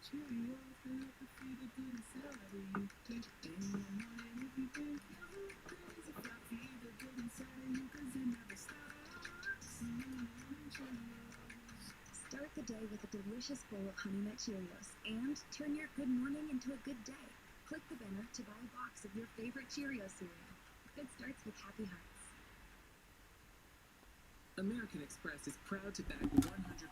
Start the day with a delicious bowl of Honey Nut Cheerios and turn your good morning into a good day. Click the banner to buy a box of your favorite Cheerio cereal. Good starts with Happy Hearts. American Express is proud to back 100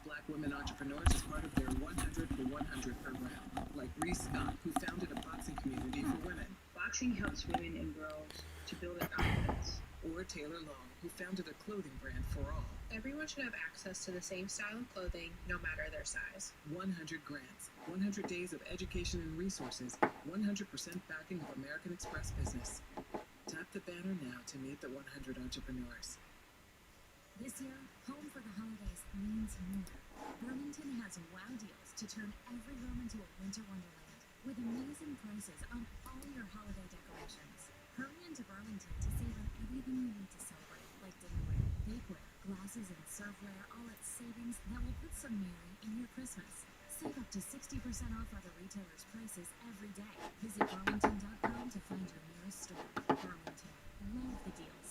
Black women entrepreneurs as part of their 100 for 100 program, like Reese Scott, who founded a boxing community for women. Boxing helps women and girls to build their confidence. Or Taylor Long, who founded a clothing brand for all. Everyone should have access to the same style of clothing, no matter their size. 100 grants, 100 days of education and resources, 100% backing of American Express business. Tap the banner now to meet the 100 entrepreneurs. This year, home for the holidays means more. Burlington has wow deals to turn every room into a winter wonderland, with amazing prices on all your holiday decorations. Hurry into Burlington to save on everything you need to celebrate, like dinnerware, bakeware, glasses, and serveware, all at savings that will put some merry in your Christmas. Save up to 60% off other retailers' prices every day. Visit Burlington.com to find your nearest store. Burlington. Love the deals.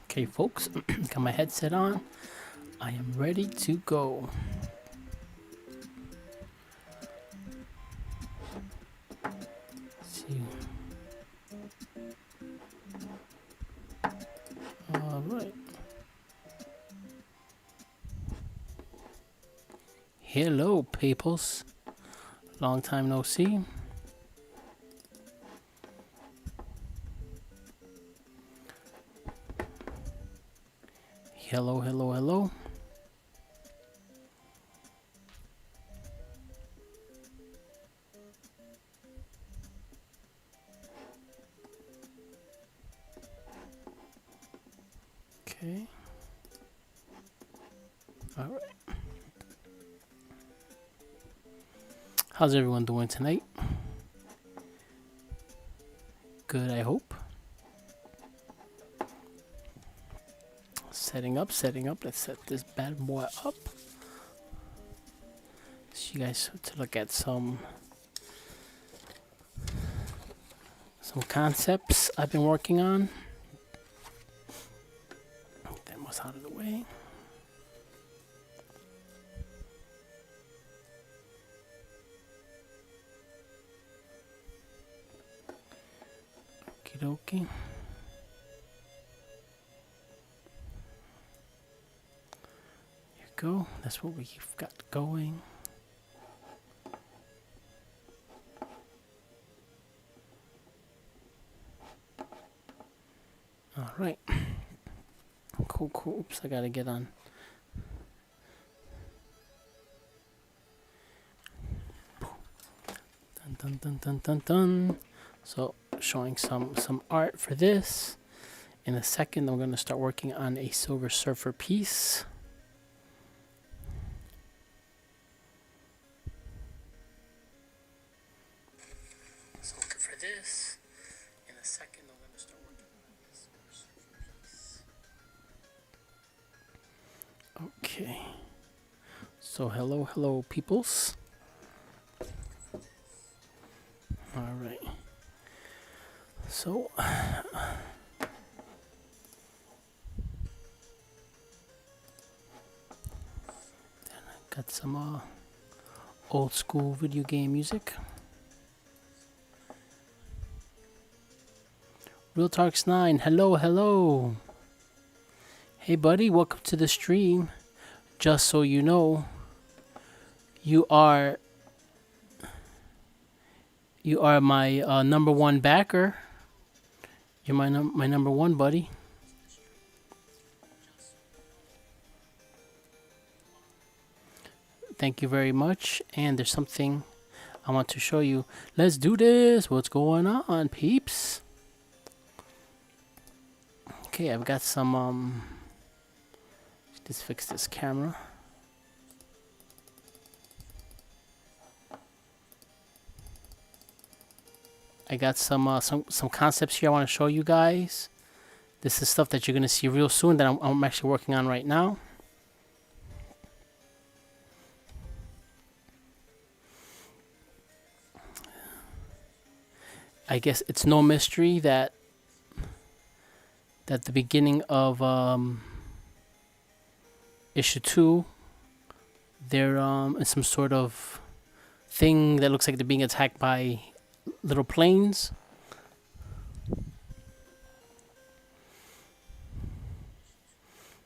Okay, folks, got my headset on. I am ready to go. Let's see. All right. Hello, peoples. Long time no see. Hello, hello, hello. Okay. All right. How's everyone doing tonight? Good, I hope. Setting up. Let's set this bad boy up. So you guys to look at some concepts I've been working on. Get that was out of the way. Okie dokie. Go. That's what we've got going. All right. Cool. Oops, I gotta get on. Dun. So showing some art for this. In a second, I'm gonna start working on a Silver Surfer piece. So looking for this. In a second, I'm going to start working on this piece. Okay. So hello, peoples. All right. So then I got some old school video game music. Real Talks 9, hello. Hey buddy, welcome to the stream. Just so you know, you are my number one backer. You're my number one buddy. Thank you very much. And there's something I want to show you. Let's do this. What's going on, peeps? Okay, I've got some, just fix this camera. I got some concepts here I want to show you guys. This is stuff that you're gonna see real soon that I'm actually working on right now. I guess it's no mystery that the beginning of issue 2, they're in some sort of thing that looks like they're being attacked by little planes.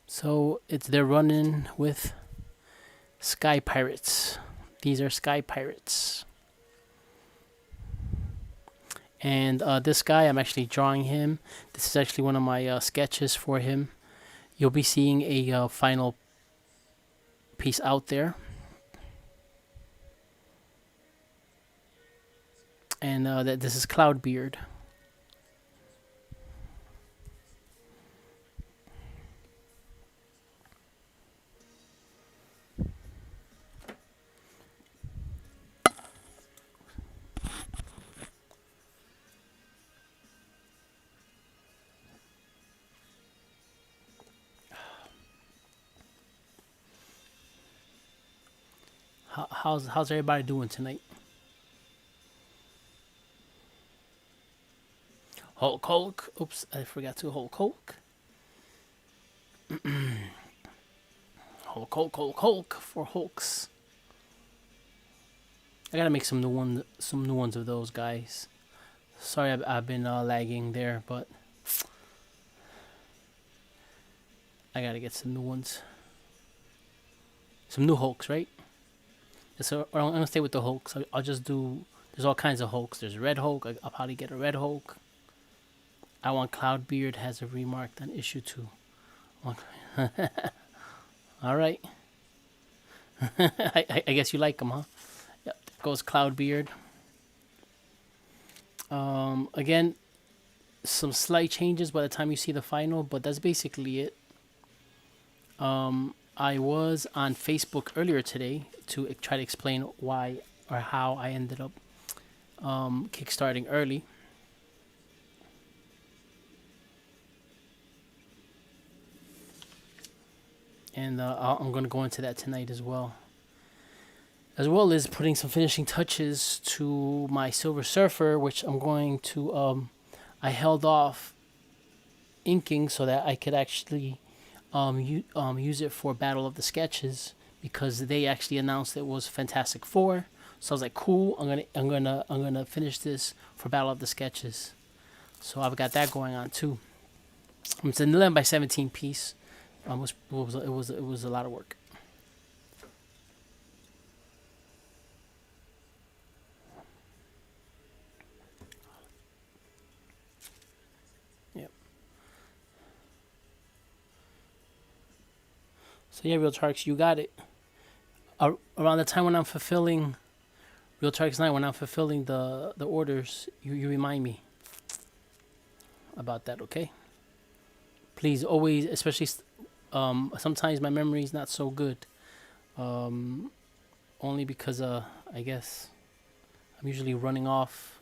So they're running with sky pirates. These are sky pirates. And this guy, I'm actually drawing him. This is actually one of my sketches for him. You'll be seeing a final piece out there. And this is Cloudbeard. How's everybody doing tonight? Hulk. Oops, I forgot to Hulk. Hulk for Hulks. I gotta make some new ones of those guys. Sorry, I've been lagging there, but I gotta get some new ones. Some new Hulks, right? So I'm gonna stay with the Hulks. I'll just do. There's all kinds of Hulks. There's Red Hulk. I'll probably get a Red Hulk. I want Cloudbeard has a remarked on issue 2. All right. I guess you like him, huh? Yep. There goes Cloudbeard. Again, some slight changes by the time you see the final, but that's basically it. I was on Facebook earlier today to try to explain why or how I ended up kickstarting early. And I'm going to go into that tonight as well. As well as putting some finishing touches to my Silver Surfer, which I'm going to... I held off inking so that I could actually use it for Battle of the Sketches, because they actually announced it was Fantastic Four. So I was like, cool, I'm gonna finish this for Battle of the Sketches. So I've got that going on too. It's an 11 by 17 piece. It was a lot of work. Yep. So yeah, Real Tarks, you got it. Around the time when I'm fulfilling Real Tarks 9, when I'm fulfilling the orders, you remind me about that, okay? Please, always, especially sometimes my memory is not so good. Only because I guess I'm usually running off.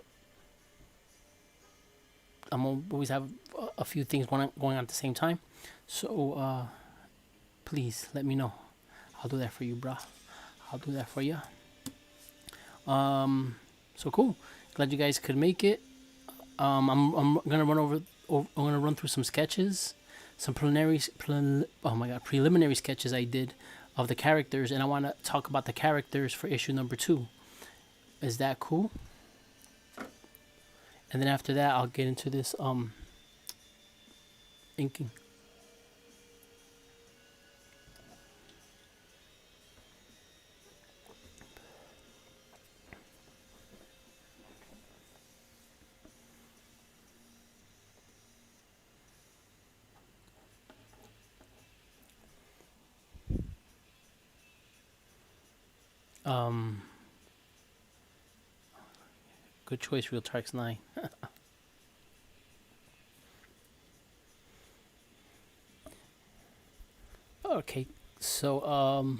I'm always have a few things going on at the same time. So please let me know. I'll do that for you, brah. I'll do that for you. So cool. Glad you guys could make it. I'm gonna run through some sketches, some preliminary sketches I did of the characters, and I want to talk about the characters for issue number 2. Is that cool? And then after that, I'll get into this inking. Good choice, Real Tarks 9. Okay, so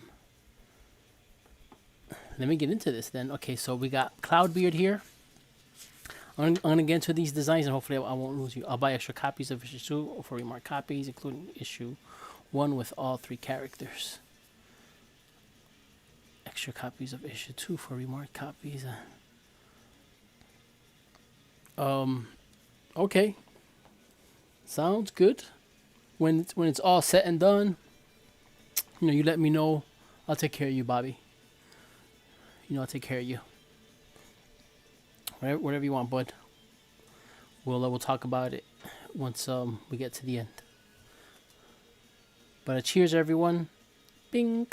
let me get into this then. Okay, so we got Cloudbeard here. I'm gonna get into these designs, and hopefully I won't lose you. I'll buy extra copies of issue 2 for remark copies, including issue 1 with all 3 characters. Extra copies of issue 2 for remark copies. Okay. Sounds good. When it's all said and done, you let me know. I'll take care of you, Bobby. I'll take care of you. Whatever you want, bud. We'll talk about it once we get to the end. But cheers, everyone. Bing.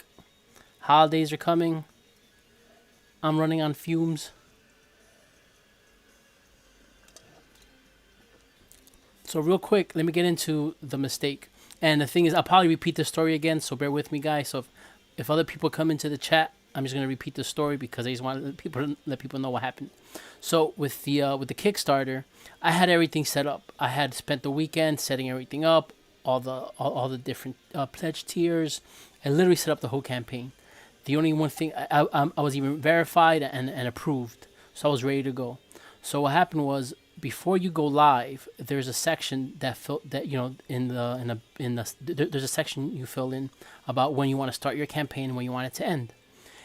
Holidays are coming. I'm running on fumes. So real quick, let me get into the mistake. And the thing is, I'll probably repeat the story again, so bear with me, guys. So if other people come into the chat, I'm just gonna repeat the story because I just want to let people know what happened. So with the Kickstarter, I had everything set up. I had spent the weekend setting everything up, all the different pledge tiers. I literally set up the whole campaign. The only one thing I was even verified and approved, so I was ready to go. So what happened was, before you go live, there's a section there's a section you fill in about when you want to start your campaign and when you want it to end.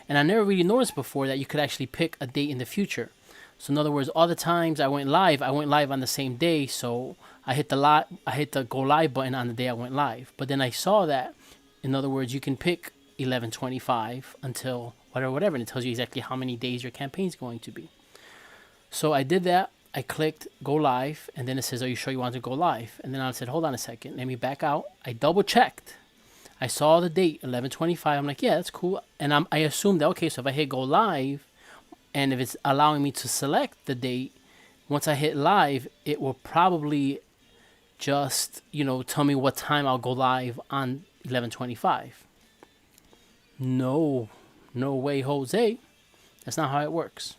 And I never really noticed before that you could actually pick a date in the future. So in other words, all the times I went live on the same day. So I hit the go live button on the day I went live. But then I saw that, in other words, you can pick 11/25 until whatever, and it tells you exactly how many days your campaign is going to be. So I did that. I clicked go live, and then it says, "Are you sure you want to go live?" And then I said, "Hold on a second, let me back out." I double checked. I saw the date 11/25. I'm like, yeah, that's cool. And I assumed that, okay, so if I hit go live, and if it's allowing me to select the date, once I hit live, it will probably just tell me what time I'll go live on 11/25. No way, Jose. That's not how it works.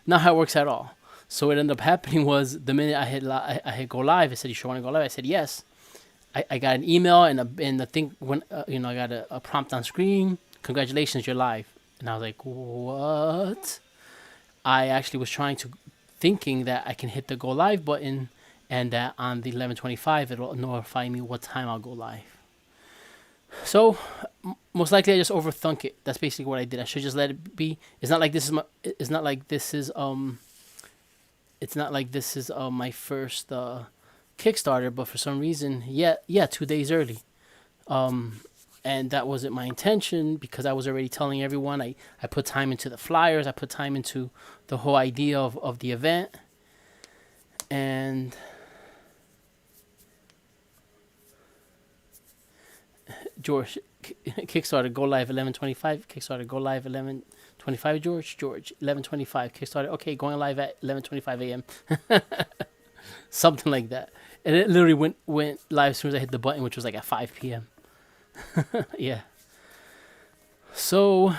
Not how it works at all. So what ended up happening was, the minute I hit go live, it said, "You sure want to go live?" I said yes. I got an email and the thing when I got a prompt on screen. "Congratulations, you're live." And I was like, what? I actually was thinking that I can hit the go live button, and that on the 11/25 it'll notify me what time I'll go live. So most likely I just overthunk it. That's basically what I did. I should just let it be. It's not like this is my first Kickstarter, but for some reason, 2 days early. And that wasn't my intention, because I was already telling everyone. I put time into the flyers. I put time into the whole idea of the event. And George, Kickstarter go live 11/25. Kickstarter go live 11/25. George 11/25. Kickstarter, okay, going live at 11:25 a.m. Something like that. And it literally went live as soon as I hit the button, which was like at 5 p.m. Yeah. So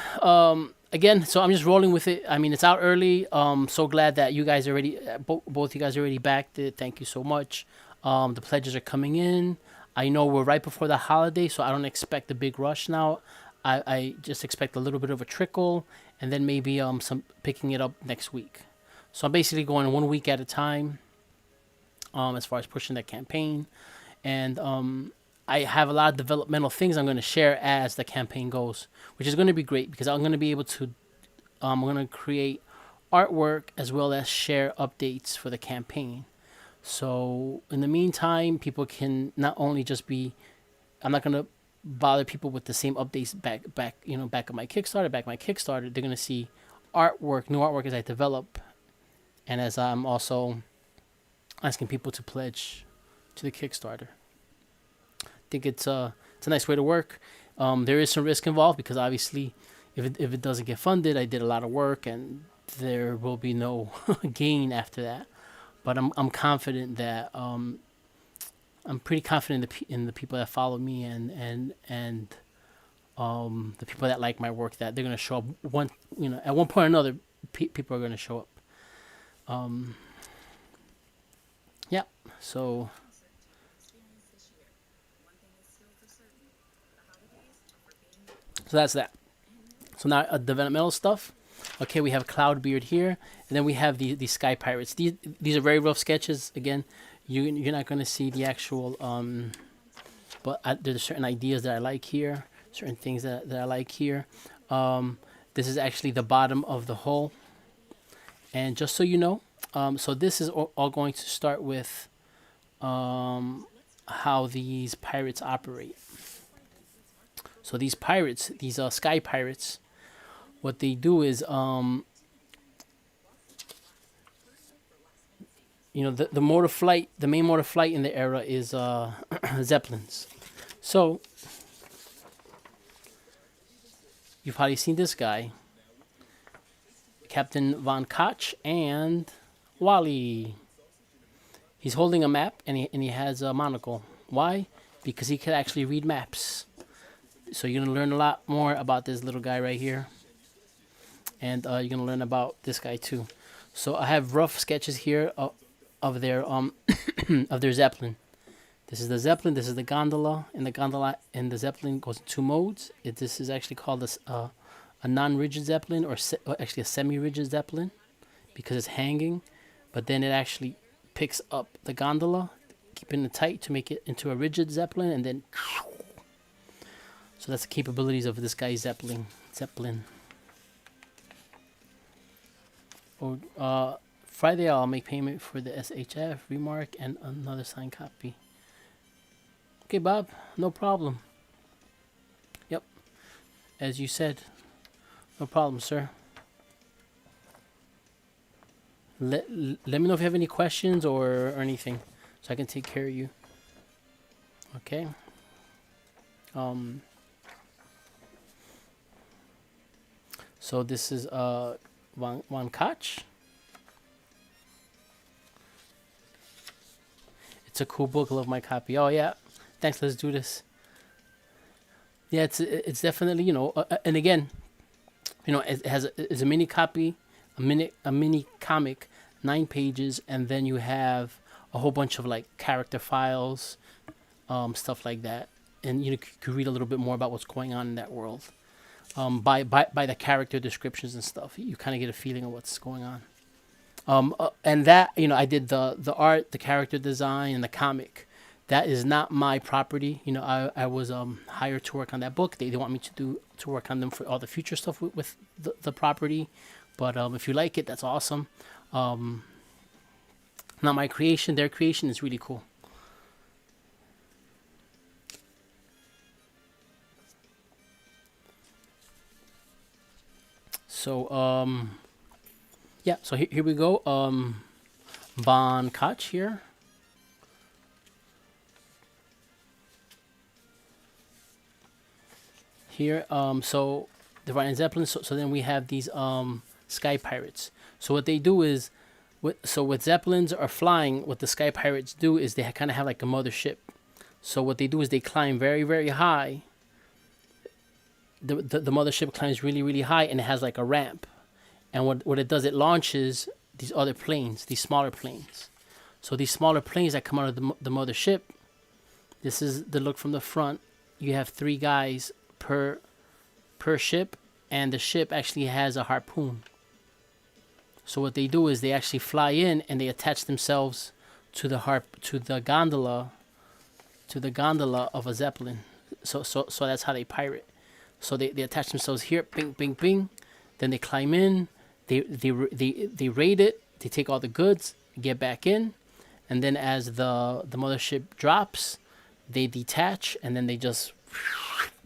again, so I'm just rolling with it. I mean, it's out early. So glad that you guys already, both you guys already backed it. Thank you so much. The pledges are coming in. I know we're right before the holiday, so I don't expect a big rush now. I just expect a little bit of a trickle, and then maybe some picking it up next week. So I'm basically going 1 week at a time, as far as pushing that campaign. And I have a lot of developmental things I'm going to share as the campaign goes, which is going to be great, because I'm going to be able to I'm going to create artwork as well as share updates for the campaign. So in the meantime, people can not only just be, I'm not going to bother people with the same updates back of my Kickstarter. They're going to see new artwork as I develop, and as I'm also asking people to pledge to the Kickstarter. I think it's a nice way to work. There is some risk involved, because obviously if it doesn't get funded, I did a lot of work and there will be no gain after that. But I'm confident that I'm pretty confident in the people that follow me and the people that like my work, that they're gonna show up at one point or another. People are gonna show up. Yeah. So that's that. So now developmental stuff. Okay, we have Cloudbeard here, and then we have the Sky Pirates. These are very rough sketches. Again, you're not going to see the actual but there's certain ideas that I like here, certain things that I like here. This is actually the bottom of the hull, and just so you know, so this is all going to start with how these pirates operate. So these pirates, these Sky Pirates, what they do is, the mode of flight, the main mode of flight in the era is Zeppelins. So you've probably seen this guy, Captain Von Koch and Wally. He's holding a map and he has a monocle. Why? Because he can actually read maps. So you're gonna learn a lot more about this little guy right here, and you're gonna learn about this guy too. So I have rough sketches here of their of their Zeppelin. This is the Zeppelin. This is the gondola, and the Zeppelin goes in two modes. This is actually called a non-rigid Zeppelin, or actually a semi-rigid Zeppelin, because it's hanging, but then it actually picks up the gondola, keeping it tight to make it into a rigid Zeppelin, and then. So that's the capabilities of this guy's Zeppelin. Friday I'll make payment for the SHF, remark, and another signed copy. Okay, Bob, no problem. Yep, as you said, no problem, sir. Let me know if you have any questions or anything, so I can take care of you. Okay. So this is Von Koch. It's a cool book. I love my copy. Oh yeah, thanks. Let's do this. Yeah, it's definitely, and again, it has it's a mini copy, a mini comic, 9 pages, and then you have a whole bunch of like character files, stuff like that, and you can read a little bit more about what's going on in that world. By the character descriptions and stuff, you kind of get a feeling of what's going on. And that, I did the art, the character design, and the comic. That is not my property. I was hired to work on that book. They want me to work on them for all the future stuff with the property. But if you like it, that's awesome. Not my creation. Their creation is really cool. So, yeah, so here we go. Von Koch here. Here, so the Ryan Zeppelin. So then we have these Sky Pirates. So what they do is, with Zeppelins are flying, what the Sky Pirates do is they kind of have like a mothership. So what they do is they climb very, very high. The mothership climbs really, really high, and it has like a ramp. And what it does, it launches these other planes, these smaller planes. So these smaller planes that come out of the mothership, this is the look from the front. You have 3 guys per ship, and the ship actually has a harpoon. So what they do is they actually fly in and they attach themselves to the gondola of a Zeppelin. So that's how they pirate. So they attach themselves here, bing, bing, bing. Then they climb in, they raid it, they take all the goods, get back in, and then as the mothership drops, they detach, and then they just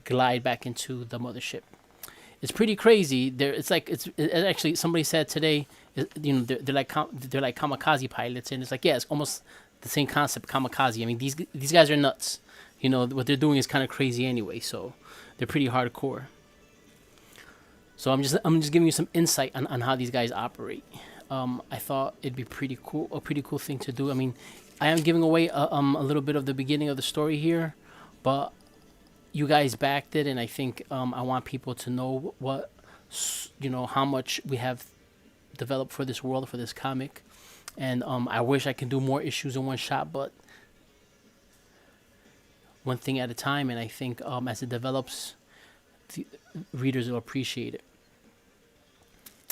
glide back into the mothership. It's pretty crazy. It's actually, somebody said today, they're like kamikaze pilots, and it's like, yeah, it's almost the same concept, kamikaze. I mean, these guys are nuts. What they're doing is kind of crazy anyway, so they're pretty hardcore. So I'm just giving you some insight on how these guys operate. I thought it'd be a pretty cool thing to do. I mean, I am giving away a little bit of the beginning of the story here, but you guys backed it, and I think I want people to know what, how much we have developed for this world, for this comic. And I wish I could do more issues in one shot, but one thing at a time. And I think as it develops, the readers will appreciate it.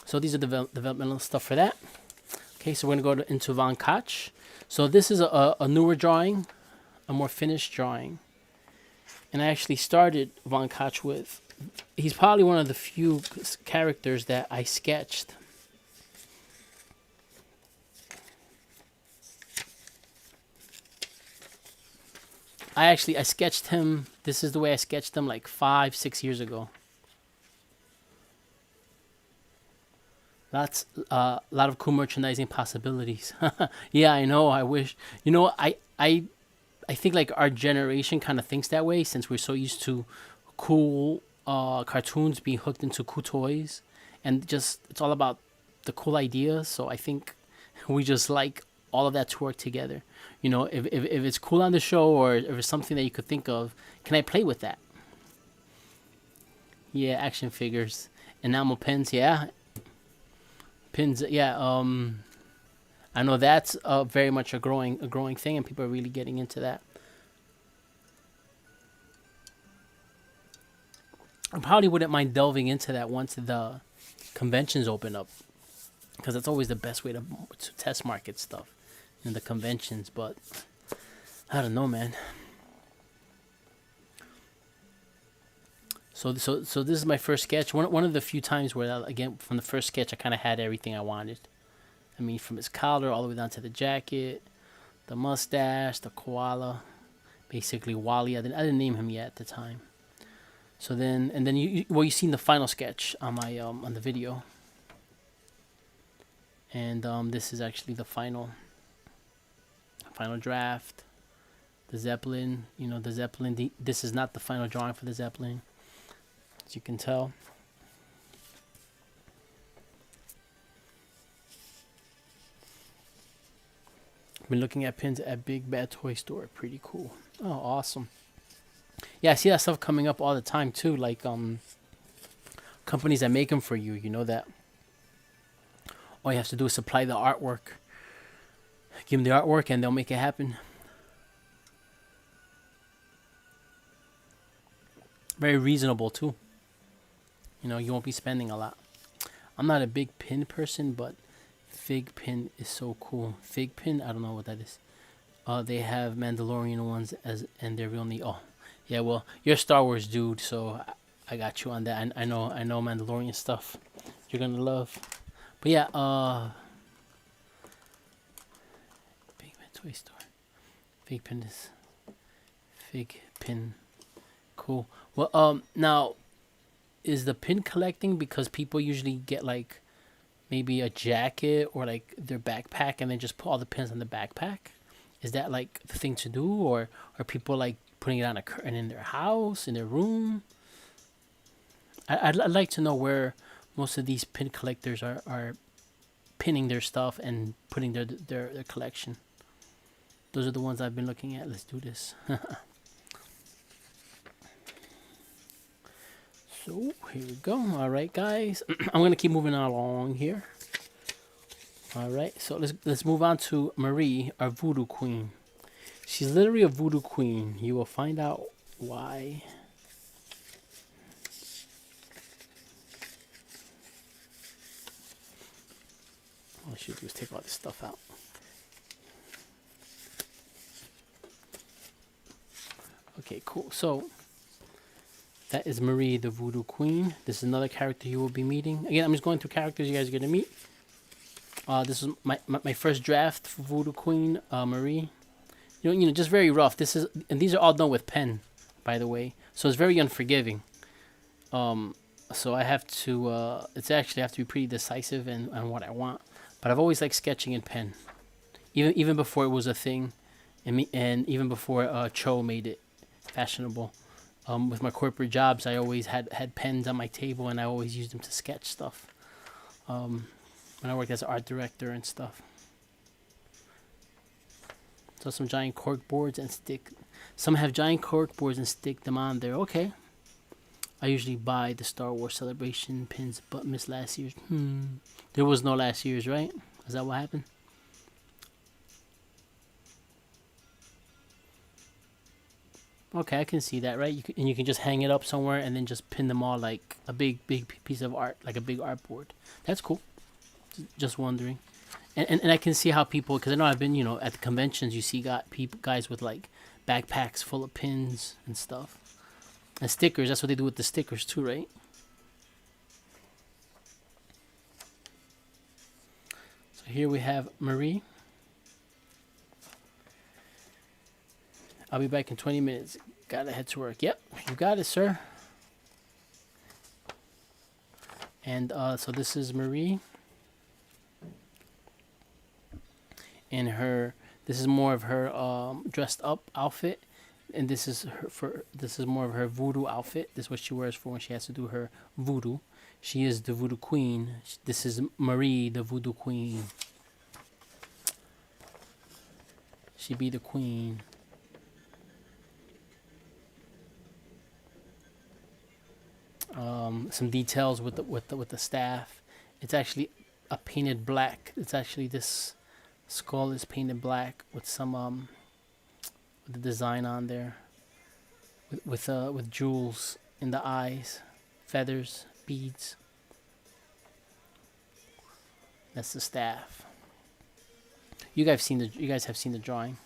So these are developmental stuff for that. Okay, so we're gonna into Von Koch. So this is a newer drawing, a more finished drawing. And I actually started Von Koch with, he's probably one of the few characters that I sketched. I sketched him, this is the way I sketched him like 5-6 years ago. Lot of cool merchandising possibilities. Yeah, I know, I wish. You know, I think like our generation kind of thinks that way since we're so used to cool cartoons being hooked into cool toys. And just, it's all about the cool ideas. So I think we just like all of that to work together. You know, if it's cool on the show or if it's something that you could think of, can I play with that? Yeah, action figures, enamel pins. Yeah, pins. Yeah. I know that's very much a growing thing, and people are really getting into that. I probably wouldn't mind delving into that once the conventions open up, because that's always the best way to test market stuff in the conventions. But I don't know, man. So this is my first sketch. One of the few times where, again, from the first sketch, I kind of had everything I wanted. I mean, from his collar all the way down to the jacket, the mustache, the koala, basically Wally. I didn't name him yet at the time. So then, and then you seen the final sketch on my on the video. And this is actually the final draft. The Zeppelin, you know, the Zeppelin. This is not the final drawing for the Zeppelin, as you can tell. Been looking at pins at Big Bad Toy Store. Pretty cool. Oh, awesome. Yeah, I see that stuff coming up all the time too. Like companies that make them for you. You know that all you have to do is supply the artwork. Give them the artwork and they'll make it happen. Very reasonable too. You know, you won't be spending a lot. I'm not a big pin person, but Fig pin is so cool. Fig pin, I don't know what that is. They have Mandalorian ones and they're really, oh yeah, well, you're a Star Wars dude, so I got you on that. I know Mandalorian stuff you're gonna love. But yeah, Big Man Toy Store. Fig pin, cool. Well, now, is the pin collecting because people usually get like maybe a jacket or like their backpack and then just put all the pins on the backpack? Is that like the thing to do, or are people like putting it on a curtain in their house, in their room? I'd like to know where most of these pin collectors are pinning their stuff and putting their collection. Those are the ones I've been looking at. Let's do this. So here we go. All right, guys. I'm gonna keep moving along here. All right. So let's move on to Marie, our voodoo queen. She's literally a voodoo queen. You will find out why. All I should do is take all this stuff out. Okay, cool. So that is Marie, the Voodoo Queen. This is another character you will be meeting. Again, I'm just going through characters you guys are going to meet. This is my first draft for Voodoo Queen, Marie. You know, just very rough. And these are all done with pen, by the way. So it's very unforgiving. So I have to, I have to be pretty decisive in what I want. But I've always liked sketching in pen, even before it was a thing, and even before Cho made it fashionable. With my corporate jobs, I always had pens on my table, and I always used them to sketch stuff. When I worked as an art director and stuff. So some giant cork boards and stick. Some have giant cork boards and stick them on there. Okay. I usually buy the Star Wars Celebration pins, but missed last year's. There was no last year's, right? Is that what happened? Okay, I can see that, right? And you can just hang it up somewhere and then just pin them all like a big piece of art, like a big artboard. That's cool. Just wondering. And I can see how people, because I know I've been, at the conventions, you see guys with like backpacks full of pins and stuff. And stickers, that's what they do with the stickers too, right? So here we have Marie. I'll be back in 20 minutes. Gotta head to work. Yep, you got it, sir. And so this is Marie. And this is more of her dressed up outfit. And this is more of her voodoo outfit. This is what she wears for when she has to do her voodoo. She is the voodoo queen. This is Marie, the voodoo queen. She be the queen. Some details with the staff. It's actually a painted black. It's actually this skull is painted black with some with the design on there. With jewels in the eyes, feathers, beads. That's the staff. You guys have seen the drawing.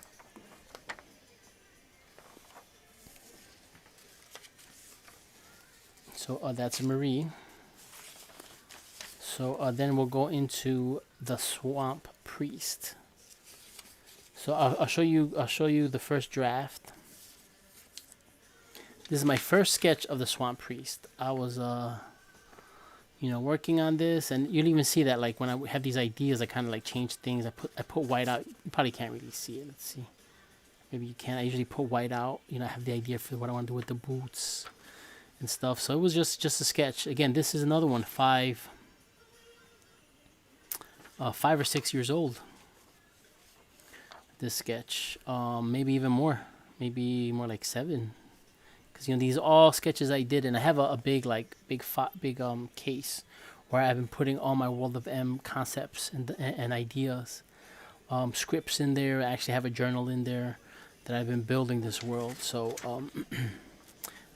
So that's Marie. So then we'll go into the Swamp Priest. So I'll show you the first draft. This is my first sketch of the Swamp Priest. I was working on this, and you'll even see that like when I have these ideas, I kind of like change things. I put white out. You probably can't really see it. Let's see. Maybe you can. I usually put white out. I have the idea for what I want to do with the boots and stuff. So it was just a sketch. Again, this is another one, 5 or 6 years old. This sketch, maybe even more, maybe more like 7, because these are all sketches I did, and I have a big case where I've been putting all my World of M concepts and ideas, scripts in there. I actually have a journal in there that I've been building this world. So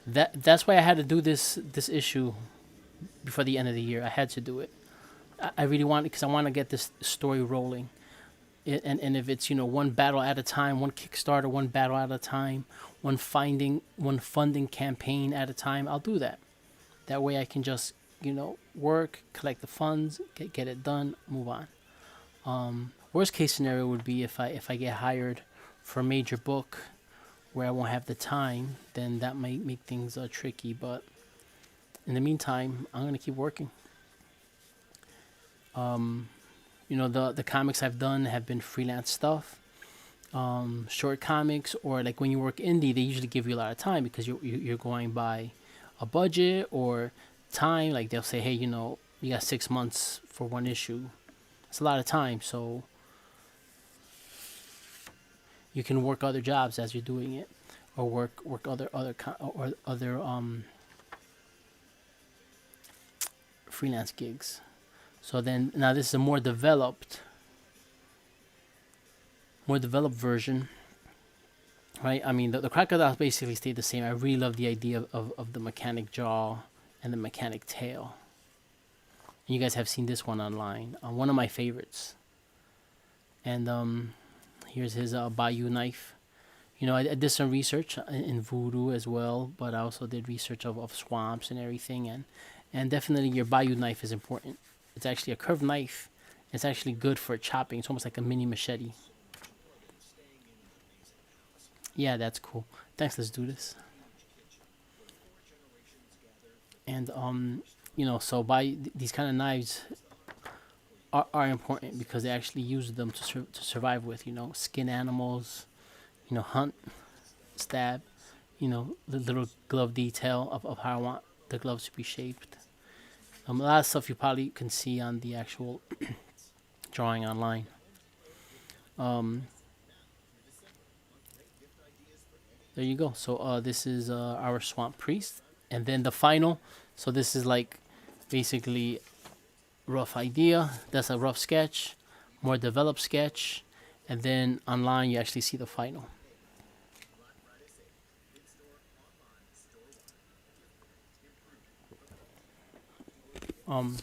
that's why I had to do this issue before the end of the year. I had to do it. I really want it because I want to get this story rolling. And if it's one battle at a time, one Kickstarter, one battle at a time, one funding campaign at a time, I'll do that. That way I can just work, collect the funds, get it done, move on. Worst case scenario would be if I get hired for a major book where I won't have the time, then that might make things tricky. But in the meantime, I'm gonna keep working. The comics I've done have been freelance stuff, short comics, or like when you work indie, they usually give you a lot of time because you're going by a budget or time. Like they'll say, hey, you got 6 months for one issue. It's a lot of time, so you can work other jobs as you're doing it, or work other freelance gigs. So then now this is a more developed version, right? I mean the crocodiles basically stayed the same. I really love the idea of the mechanic jaw and the mechanic tail. And you guys have seen this one online, one of my favorites. And here's his Bayou knife. I did some research in voodoo as well, but I also did research of swamps and everything, and definitely your Bayou knife is important. It's actually a curved knife. It's actually good for chopping. It's almost like a mini machete. Yeah, that's cool. Thanks, let's do this. And so these kind of knives are important because they actually use them to survive with, skin animals, hunt, stab, the little glove detail of how I want the gloves to be shaped. A lot of stuff you probably can see on the actual drawing online. There you go. So this is our Swamp Priest. And then the final. So this is like basically rough idea. That's a rough sketch. More developed sketch. And then online you actually see the final. Um,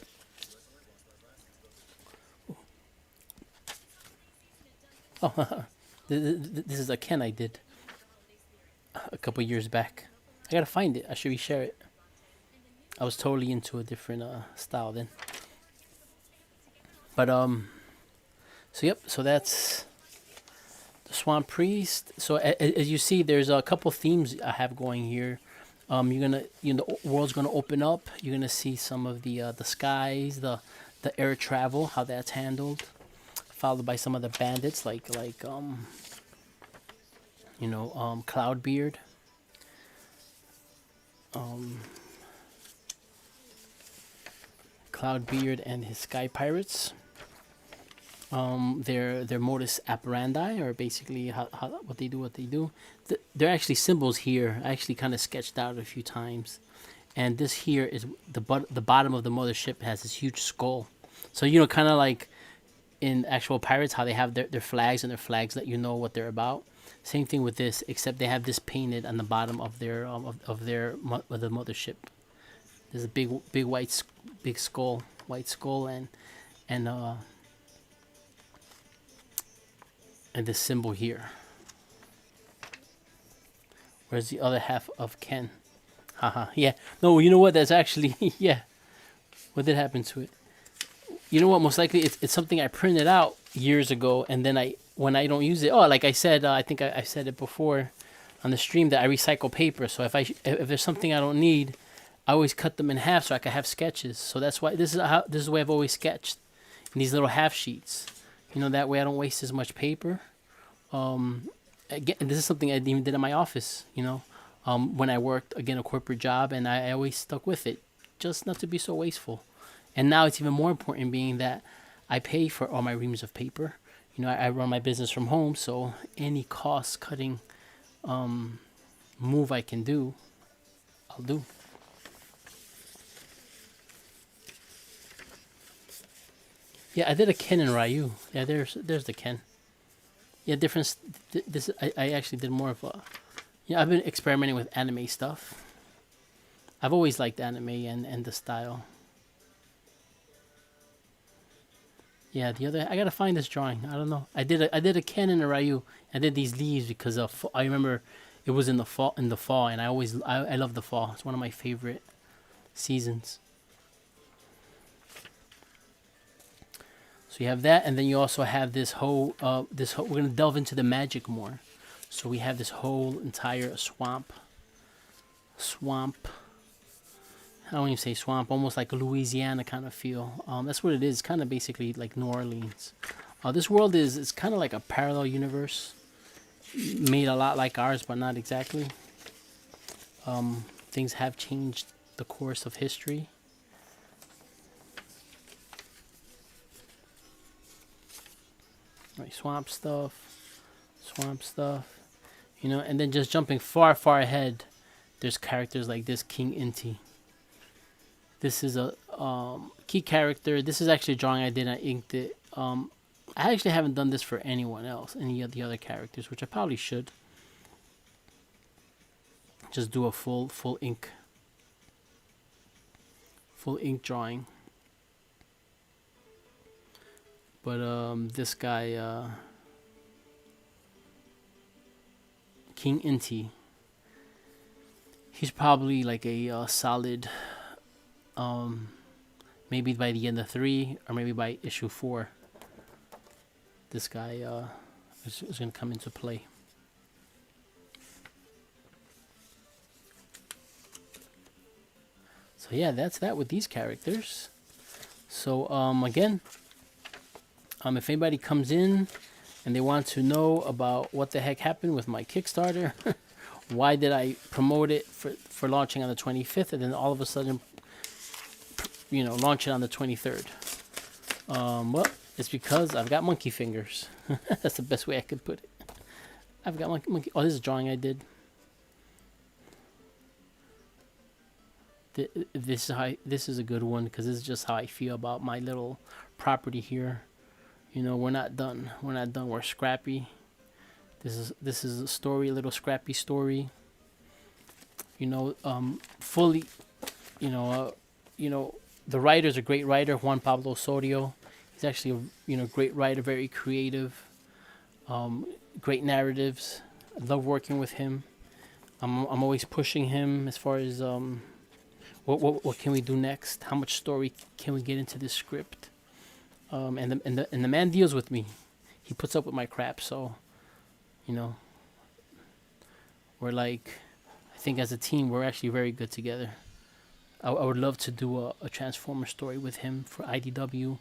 oh, this is a Ken I did a couple years back. I gotta find it. I should reshare it. I was totally into a different style then. But so yep. So that's the Swamp Priest. So as you see, there's a couple themes I have going here. You're gonna, the world's gonna open up. You're gonna see some of the skies, the air travel, how that's handled, followed by some of the bandits like Cloudbeard. Um, Cloudbeard and his Sky Pirates. Their modus operandi, or basically how what they do. They're actually symbols here. I actually kind of sketched out a few times, and this here is the bottom of the mothership has this huge skull. So kind of like in actual pirates, how they have their flags, and their flags let you know what they're about. Same thing with this, except they have this painted on the bottom of their of the mothership. There's a big big skull, white skull, and this symbol here. Where's the other half of Ken? Haha. Yeah. No, you know what? That's actually yeah. What did happen to it? You know what? Most likely it's something I printed out years ago, and then when I don't use it. Oh, like I said, I think I said it before on the stream that I recycle paper. So if there's something I don't need, I always cut them in half so I can have sketches. So that's why this is the way I've always sketched, in these little half sheets. That way I don't waste as much paper. Again, this is something I even did in my office, when I worked, again, a corporate job, and I always stuck with it, just not to be so wasteful. And now it's even more important, being that I pay for all my reams of paper. I run my business from home, so any cost-cutting move I can do, I'll do. Yeah, I did a Ken and Ryu. Yeah, there's the Ken. Yeah, different. This I actually did more of a. I've been experimenting with anime stuff. I've always liked anime and the style. Yeah, I gotta find this drawing. I don't know. I did a Ken and a Ryu. I did these leaves because I remember it was in the fall, and I love the fall. It's one of my favorite seasons. So you have that, and then you also have this whole. We're gonna delve into the magic more. So we have this whole entire swamp. I don't even say swamp, almost like a Louisiana kind of feel. That's what it is. Kind of basically like New Orleans. This world is kind of like a parallel universe, made a lot like ours, but not exactly. Things have changed the course of history. Right, swamp stuff, and then just jumping far ahead, there's characters like this King Inti. This is a key character. This is actually a drawing I did. I inked it. I actually haven't done this for anyone else, any of the other characters, which I probably should. Just do a full ink drawing. But this guy, King Inti, he's probably like a solid, maybe by the end of 3 or maybe by issue 4. This guy is going to come into play. So yeah, that's that with these characters. So again, if anybody comes in and they want to know about what the heck happened with my Kickstarter, why did I promote it for launching on the 25th and then all of a sudden, launch it on the 23rd? Well, it's because I've got monkey fingers. That's the best way I could put it. I've got monkey. Oh, this is a drawing I did. This is a good one because this is just how I feel about my little property here. We're not done. We're scrappy. This is a story, a little scrappy story. Fully, the writer's a great writer, Juan Pablo Osorio. He's actually a great writer, very creative, great narratives. I love working with him. I'm always pushing him as far as what can we do next? How much story can we get into this script? And the man deals with me. He puts up with my crap. So, you know, we're like, I think as a team, we're actually very good together. I would love to do a Transformer story with him for IDW,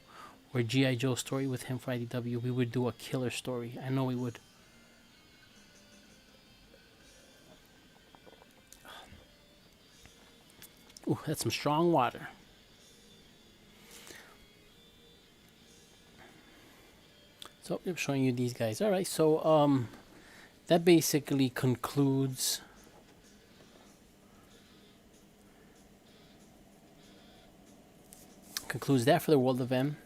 or G.I. Joe story with him for IDW. We would do a killer story. I know we would. Ooh, that's some strong water. So I'm showing you these guys. All right, so that basically concludes that for the World of M.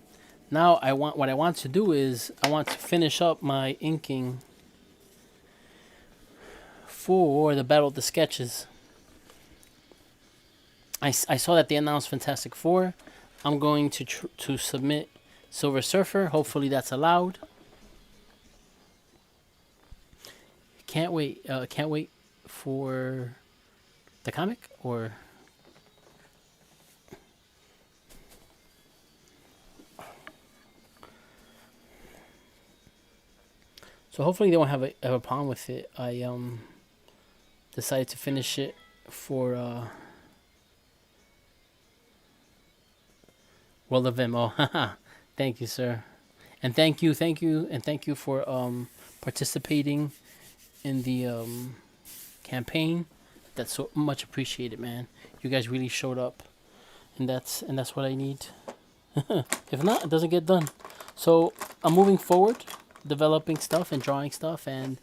Now what I want to do is I want to finish up my inking for the Battle of the Sketches. I saw that they announced Fantastic Four. I'm going to submit Silver Surfer. Hopefully that's allowed. Can't wait for the comic, or so hopefully they won't have a problem with it. I decided to finish it for World of M. Oh, haha. Thank you, sir. And thank you for participating in the campaign. That's so much appreciated, man. You guys really showed up, and that's what I need. If not, it doesn't get done. So I'm moving forward, developing stuff and drawing stuff, and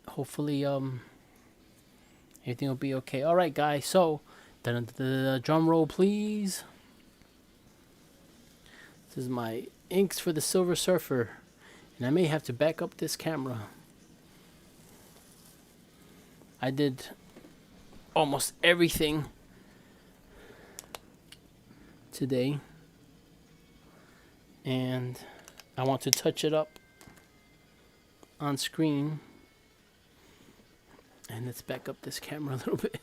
hopefully everything will be okay. All right, guys. So the drum roll, please. This is my inks for the Silver Surfer, and I may have to back up this camera. I did almost everything today, and I want to touch it up on screen. And let's back up this camera a little bit.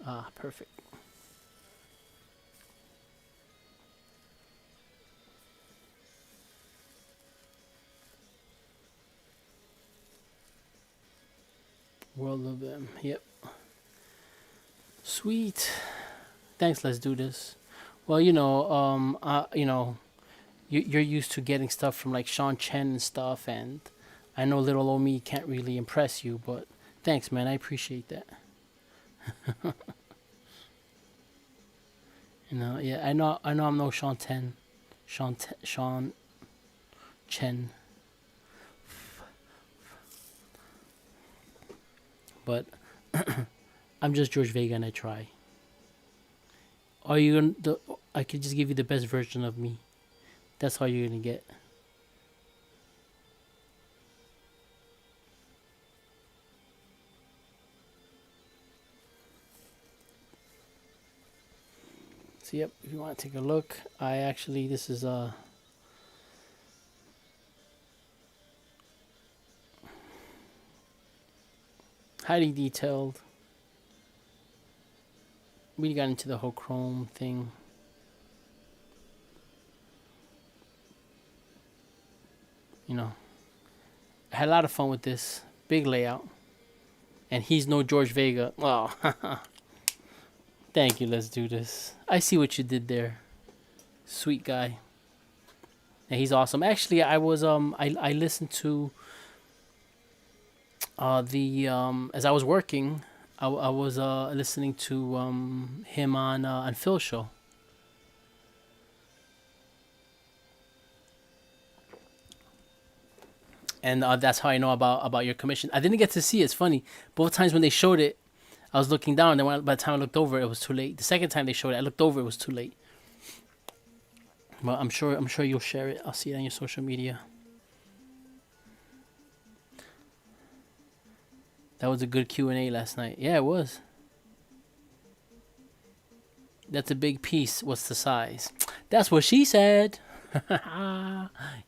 Ah, perfect. World of them. Yep. Sweet. Thanks. Let's do this. Well, you're used to getting stuff from like Sean Chen and stuff, and I know little old me can't really impress you, but thanks, man. I appreciate that. Yeah, I know I'm no Sean Chen. But I'm just George Vega, and I try. Are you gonna? I could just give you the best version of me. That's all you're gonna get. So yep, if you want to take a look, this is highly detailed. We got into the whole chrome thing. I had a lot of fun with this. Big layout. And he's no George Vega. Oh, thank you. Let's do this. I see what you did there. Sweet guy. And he's awesome. Actually, I was I listened to as I was working, I was listening to him on Phil's show. And that's how I know about your commission. I didn't get to see it. It's funny. Both times when they showed it, I was looking down. And by the time I looked over, it was too late. The second time they showed it, I looked over. It was too late. But I'm sure you'll share it. I'll see it on your social media. That was a good Q&A last night. Yeah, it was. That's a big piece. What's the size? That's what she said.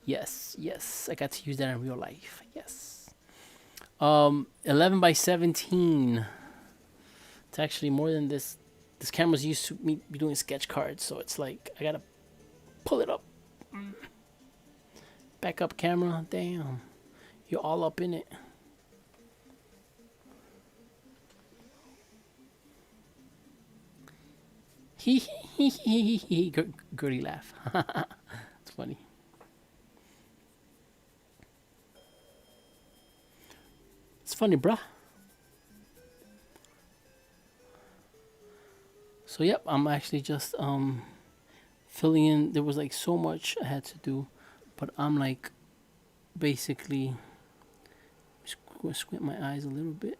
Yes, yes. I got to use that in real life. Yes. 11 by 17. It's actually more than this. This camera's used to me doing sketch cards, so it's like I gotta pull it up. Back up camera. Damn. You're all up in it. Hee hee hee hee hee. Gertie laugh. It's funny. It's funny, bruh. So yep, I'm actually just filling in. There was like so much I had to do, but I'm like basically squint my eyes a little bit.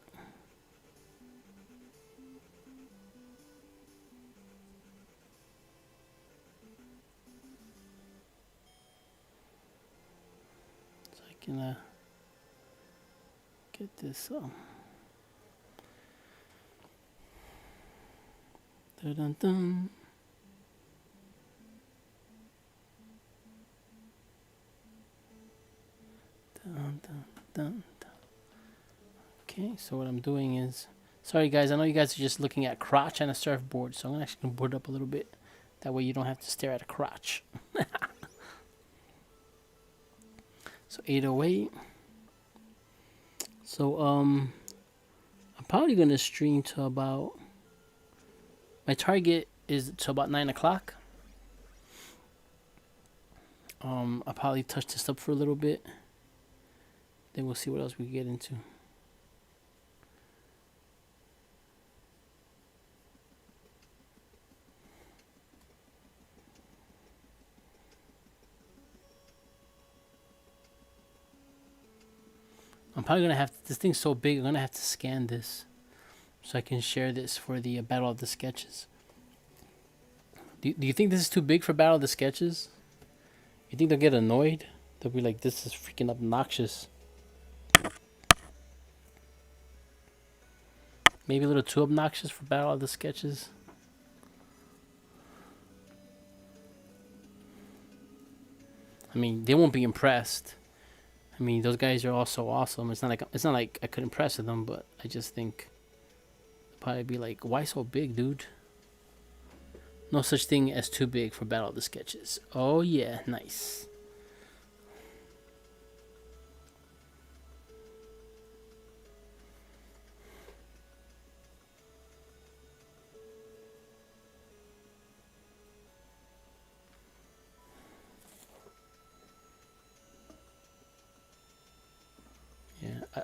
So I can get this dun dun. Dun, dun, dun, dun. Okay, so what I'm doing is, sorry guys, I know you guys are just looking at crotch and a surfboard, so I'm actually gonna board up a little bit. That way you don't have to stare at a crotch. So 808. So I'm probably gonna stream to about, my target is to about 9 o'clock. I'll probably touch this up for a little bit. Then we'll see what else we can get into. I'm probably gonna have to, this thing's so big, I'm gonna have to scan this so I can share this for the Battle of the Sketches. Do you think this is too big for Battle of the Sketches? You think they'll get annoyed? They'll be like, this is freaking obnoxious. Maybe a little too obnoxious for Battle of the Sketches. I mean, they won't be impressed. I mean, those guys are all so awesome. It's not like I could impress them, but I just think they'll probably be like, why so big, dude? No such thing as too big for Battle of the Sketches. Oh yeah, nice.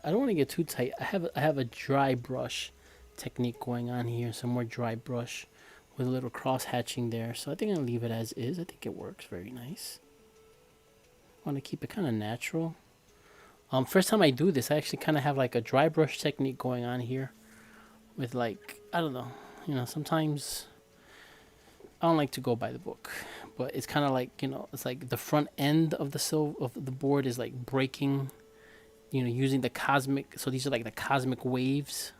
I don't want to get too tight. I have a dry brush technique going on here. Some more dry brush with a little cross hatching there. So I think I'll leave it as is. I think it works very nice. I want to keep it kind of natural. First time I do this, I actually kind of have like a dry brush technique going on here. With like, I don't know. You know, sometimes I don't like to go by the book. But it's kind of like, you know, it's like the front end of the board is like breaking, you know, using the cosmic, so these are like the cosmic waves.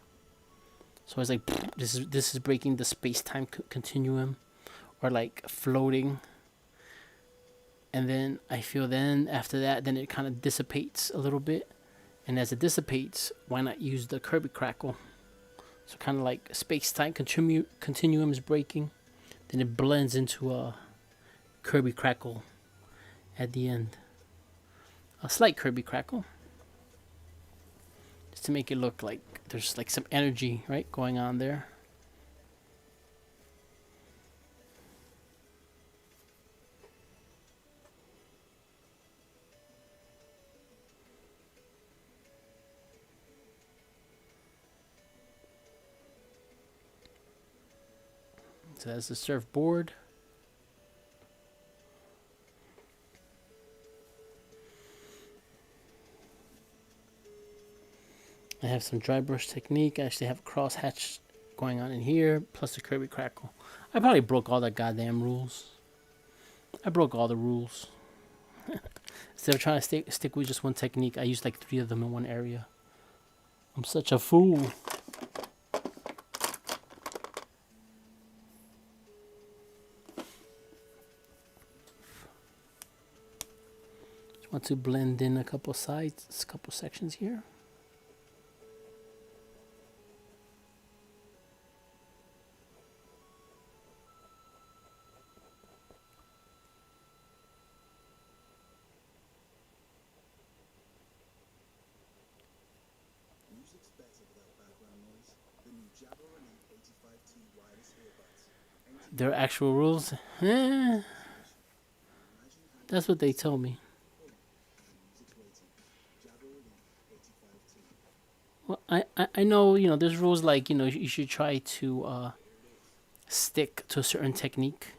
So it's like, this is breaking the space-time continuum, or like floating. And then I feel then after that, then it kind of dissipates a little bit. And as it dissipates, why not use the Kirby crackle? So kind of like space-time continuum is breaking. Then it blends into a Kirby crackle at the end. A slight Kirby crackle. Just to make it look like there's like some energy, right, going on there. So that's the surfboard. I have some dry brush technique. I actually have a cross hatch going on in here, plus the Kirby crackle. I probably broke all the goddamn rules. I broke all the rules. Instead of trying to stick with just one technique, I used like 3 of them in one area. I'm such a fool. want to blend in a couple sides, a couple sections here. Music's better without background noise. The new Jabra Elite 85T wireless earbuds. There are actual rules. That's what they told me. Music's waiting. Jabra Elite 85T. Well, I know, there's rules like, you should try to stick to a certain technique.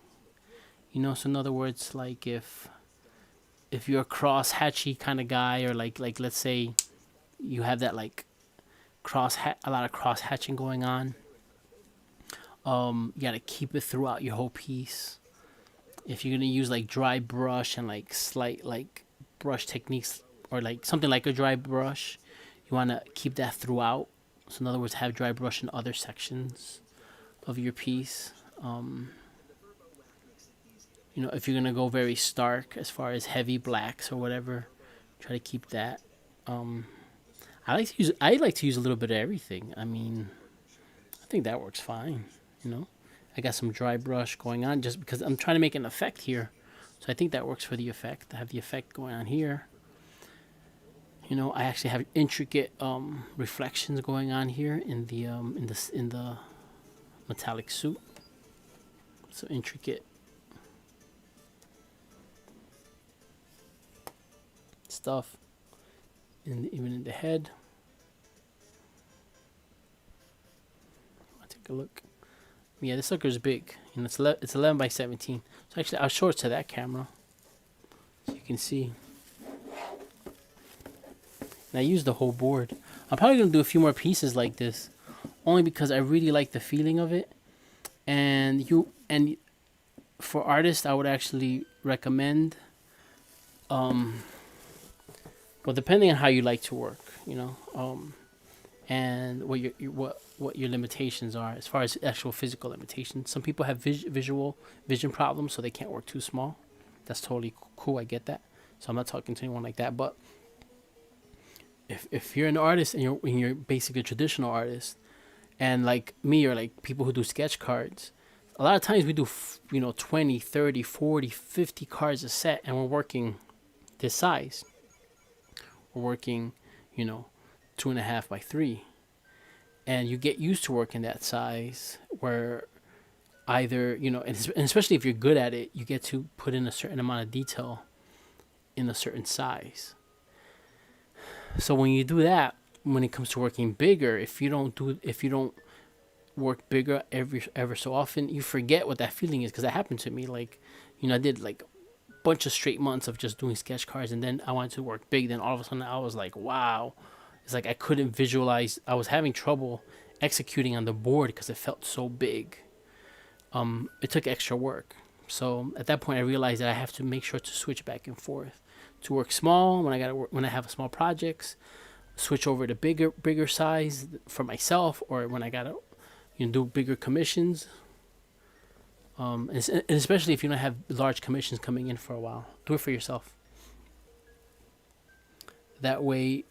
So in other words, like if you're a cross hatchy kind of guy, or like let's say you have that like a lot of cross hatching going on, you gotta keep it throughout your whole piece. If you're gonna use like dry brush and like slight like brush techniques, or like something like a dry brush, you want to keep that throughout. So in other words, have dry brush in other sections of your piece. If you're gonna go very stark as far as heavy blacks or whatever, try to keep that. I like to use a little bit of everything. I mean, I think that works fine. I got some dry brush going on just because I'm trying to make an effect here. So I think that works for the effect. I have the effect going on here. I actually have intricate reflections going on here in the metallic suit. So intricate stuff, even in the head. I'll take a look. Yeah, this sucker's big. It's 11 by 17. So actually, I'll show it to that camera so you can see. And I use the whole board. I'm probably gonna do a few more pieces like this, only because I really like the feeling of it. And for artists, I would actually recommend. Well, depending on how you like to work, and what your limitations are as far as actual physical limitations. Some people have vision problems, so they can't work too small. That's totally cool. I get that. So I'm not talking to anyone like that. But if you're an artist and you're basically a traditional artist, and like me, or like people who do sketch cards, a lot of times we do 20, 30, 40, 50 cards a set, and we're working this size. We're working 2.5 by 3, and you get used to working that size where either and especially if you're good at it, you get to put in a certain amount of detail in a certain size. So when you do that, when it comes to working bigger, if you don't work bigger ever so often, you forget what that feeling is. Because that happened to me. Like I did like bunch of straight months of just doing sketch cards, and then I wanted to work big. Then all of a sudden I was like, wow. It's like I couldn't visualize. I was having trouble executing on the board because it felt so big. It took extra work. So at that point I realized that I have to make sure to switch back and forth. To work small when I have small projects, switch over to bigger size for myself, or when I gotta do bigger commissions. And especially if you don't have large commissions coming in for a while, do it for yourself. That way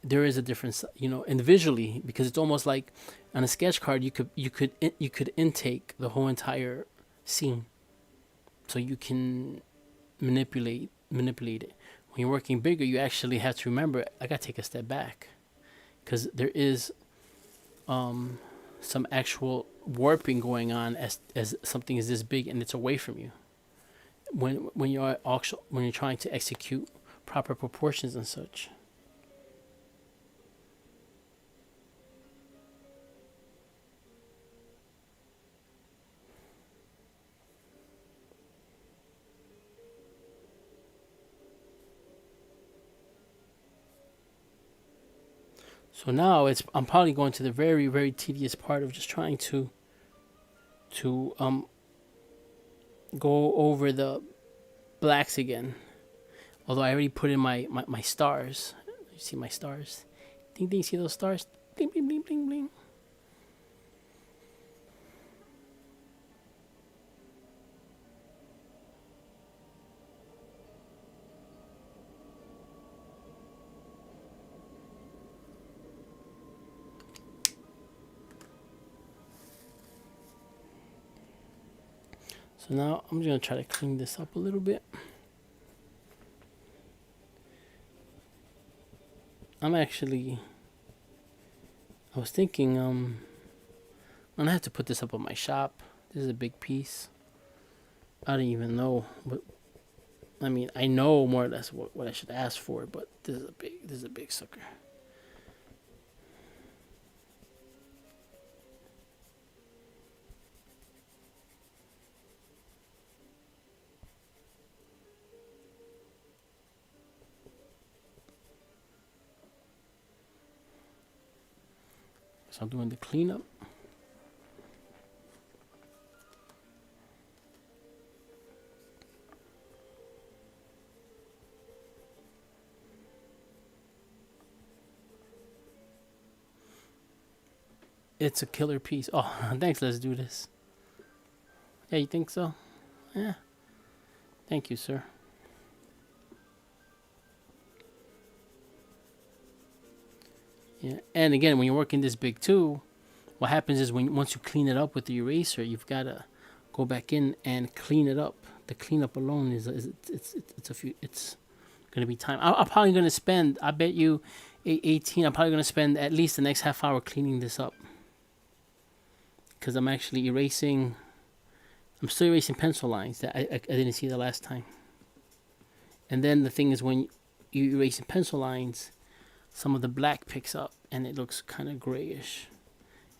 there is a difference, individually, because it's almost like on a sketch card you could intake the whole entire scene, so you can manipulate it. When you're working bigger, you actually have to remember, I gotta take a step back, because there is some actual warping going on as something is this big and it's away from you. When you're trying to execute proper proportions and such. So now I'm probably going to the very, very tedious part of just trying to go over the blacks again. Although I already put in my stars. You see my stars? Ding ding, see those stars? Bling bling bling bling bling. So now I'm just gonna try to clean this up a little bit. I was thinking, I'm gonna have to put this up on my shop. This is a big piece. I don't even know, but I mean, I know more or less what I should ask for, but this is a big sucker. So I'm doing the cleanup. It's a killer piece. Oh, thanks. Let's do this. Yeah, you think so? Yeah. Thank you, sir. Yeah, and again, when you're working this big too, what happens is once you clean it up with the eraser, you've got to go back in and clean it up. The cleanup alone it's gonna be time. I'm probably gonna spend. I bet you, 18. I'm probably gonna spend at least the next half hour cleaning this up because I'm actually erasing. I'm still erasing pencil lines that I didn't see the last time. And then the thing is, when you erase pencil lines, some of the black picks up and it looks kind of grayish.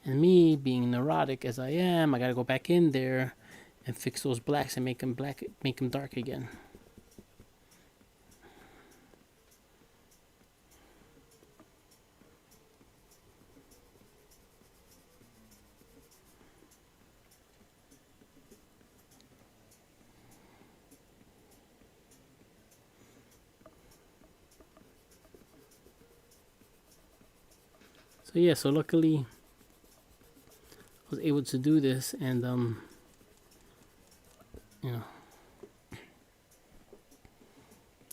And me being neurotic as I am, I gotta go back in there and fix those blacks and make them dark again. So yeah, so luckily I was able to do this, and you know,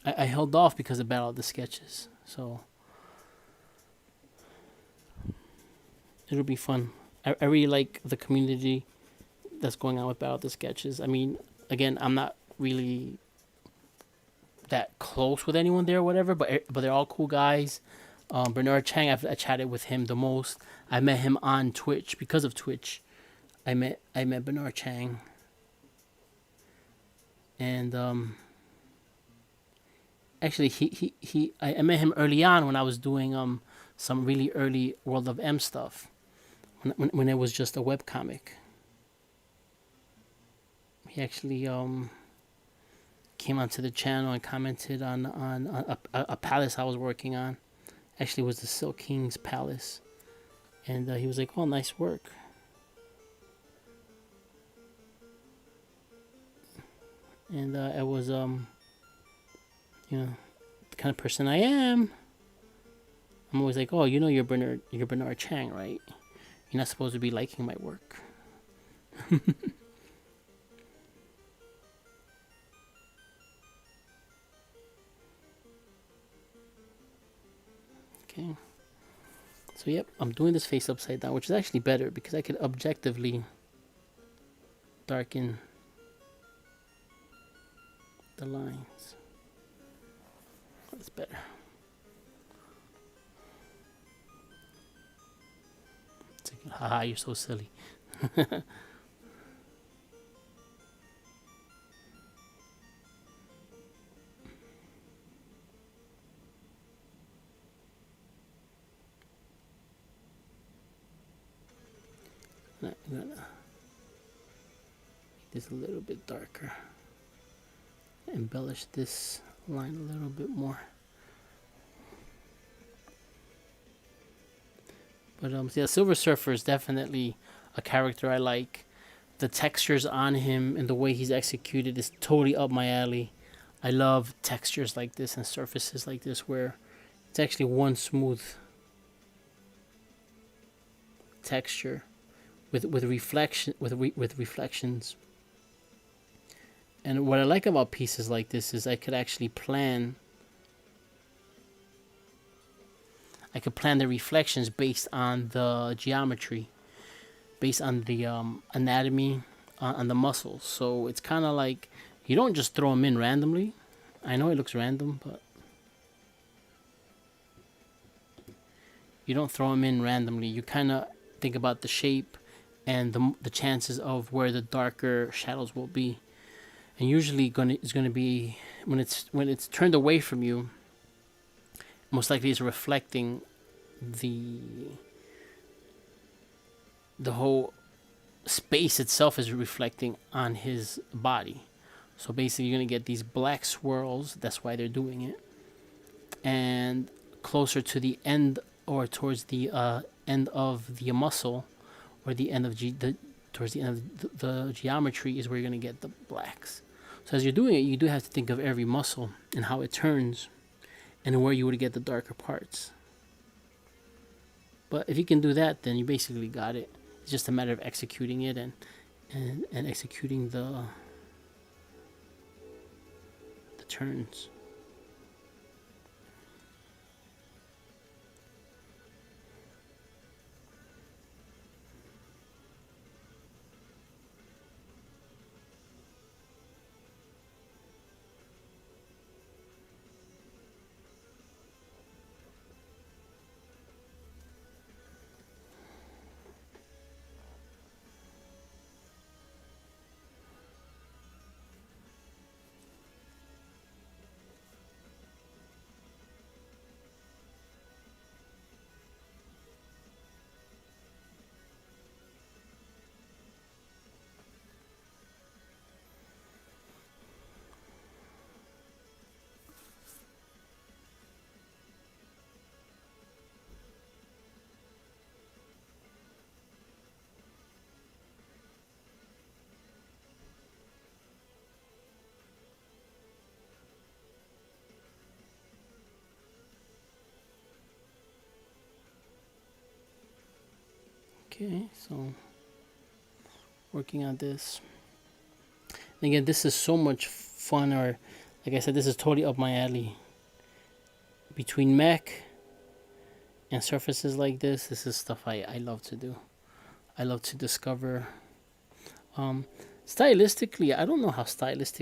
I held off because about all the sketches. So it'll be fun. I really like the community that's going on with Battle of the Sketches. I mean, again, I'm not really that close with anyone there or whatever, but they're all cool guys. Bernard Chang, I chatted with him the most. I met him on Twitch. Because of Twitch, I met Bernard Chang. And actually I met him early on when I was doing some really early World of M stuff. When it was just a webcomic. He actually came onto the channel and commented on a palace I was working on. Actually, it was the Silk King's palace, and he was like, "Oh, nice work." And I was you know, the kind of person I am. I'm always like, "Oh, you know, you're Bernard Chang, right? You're not supposed to be liking my work." Okay. So yep, I'm doing this face upside down, which is actually better because I could objectively darken the lines. That's better. It's like, haha, you're so silly. I'm gonna make this a little bit darker. Embellish this line a little bit more. But yeah, Silver Surfer is definitely a character I like. The textures on him and the way he's executed is totally up my alley. I love textures like this and surfaces like this where it's actually one smooth texture with reflections. And what I like about pieces like this is I could actually plan. I could plan the reflections based on the geometry, based on the anatomy on the muscles. So it's kind of like you don't just throw them in randomly. I know it looks random, but you don't throw them in randomly. You kind of think about the shape and the chances of where the darker shadows will be. And usually it's gonna be when it's turned away from you. Most likely, it's reflecting the whole space itself is reflecting on his body. So basically, you're gonna get these black swirls. That's why they're doing it. And closer to the end or towards the end of the muscle, or the end of towards the end of the geometry is where you're gonna get the blacks. So as you're doing it, you do have to think of every muscle and how it turns, and where you would get the darker parts. But if you can do that, then you basically got it. It's just a matter of executing it and executing the turns. Okay, so working on this. And again, this is so much fun, or like I said, this is totally up my alley. Between mech and surfaces like this is stuff I love to do. I love to discover. Stylistically, I don't know how stylized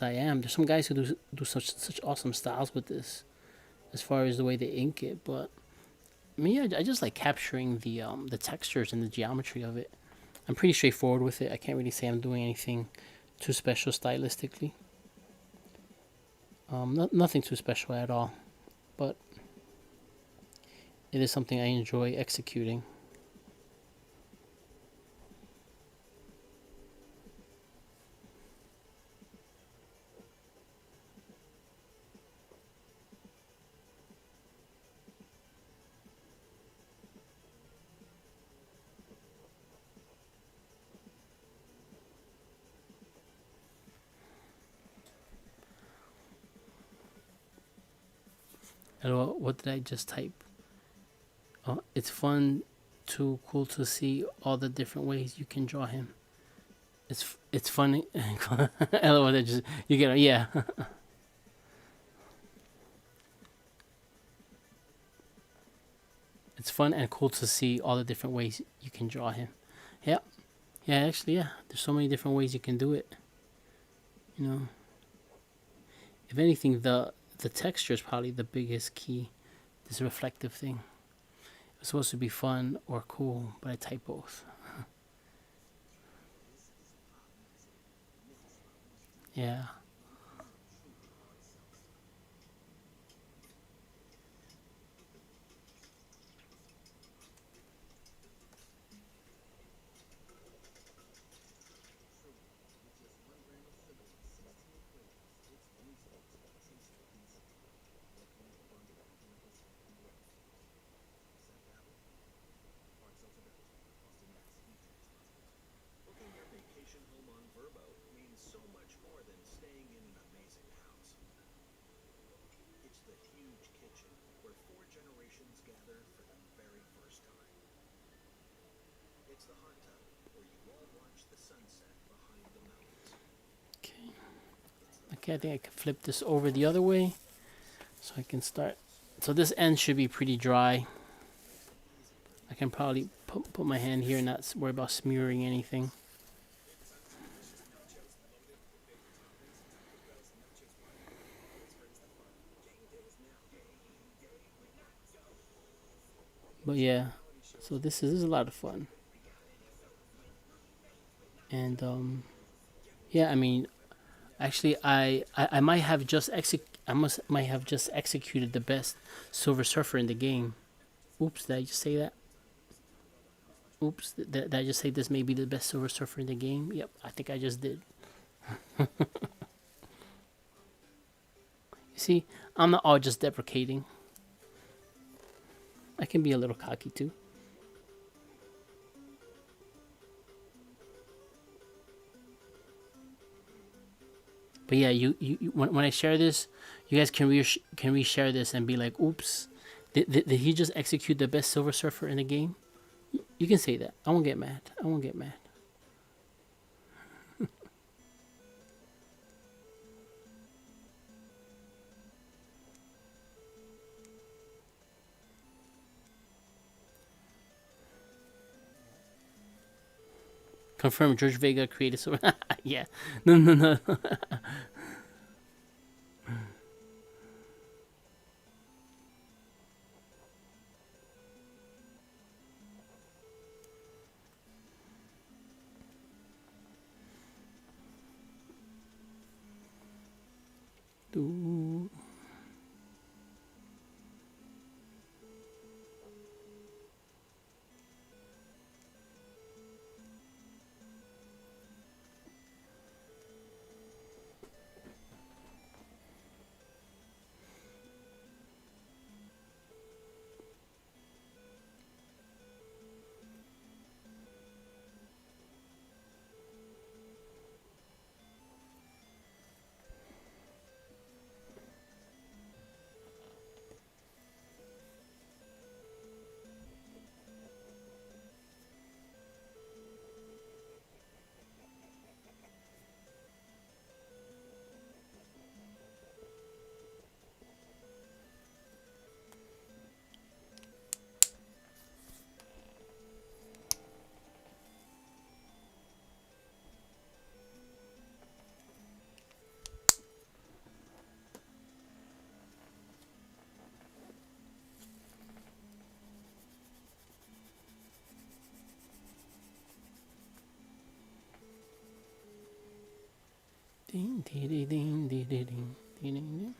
I am. There's some guys who do such awesome styles with this, as far as the way they ink it. But me, I just like capturing the textures and the geometry of it. I'm pretty straightforward with it. I can't really say I'm doing anything too special stylistically. Nothing too special at all, but it is something I enjoy executing. Hello, what did I just type? Oh, it's cool to see all the different ways you can draw him. It's funny. Hello, that just you get yeah. It's fun and cool to see all the different ways you can draw him. Yeah, yeah. Actually, yeah. There's so many different ways you can do it. You know, if anything, the texture is probably the biggest key. This reflective thing. It's supposed to be fun or cool, but I type both. Yeah. Booking your vacation home on Verbo means so much more than staying in an amazing house. It's the huge kitchen where 4 generations gather for the very first time. It's the hot tub where you all watch the sunset behind the mountains. Okay. Okay, I think I can flip this over the other way, so I can start. So this end should be pretty dry. I can probably put my hand here and not worry about smearing anything. But yeah, so this is a lot of fun. And yeah, I mean, actually, I might have just might have just executed the best Silver Surfer in the game. Oops, did I just say that? Oops, did I just say this may be the best Silver Surfer in the game? Yep, I think I just did. You see, I'm not all just deprecating. I can be a little cocky too. But yeah, when I share this, you guys can reshare this and be like, "Oops, did he just execute the best Silver Surfer in the game?" You can say that. I won't get mad. I won't get mad. Confirm George Vega created Silver. Yeah, no. Do- Ding, ding, ding, ding, ding, ding, ding, ding, ding.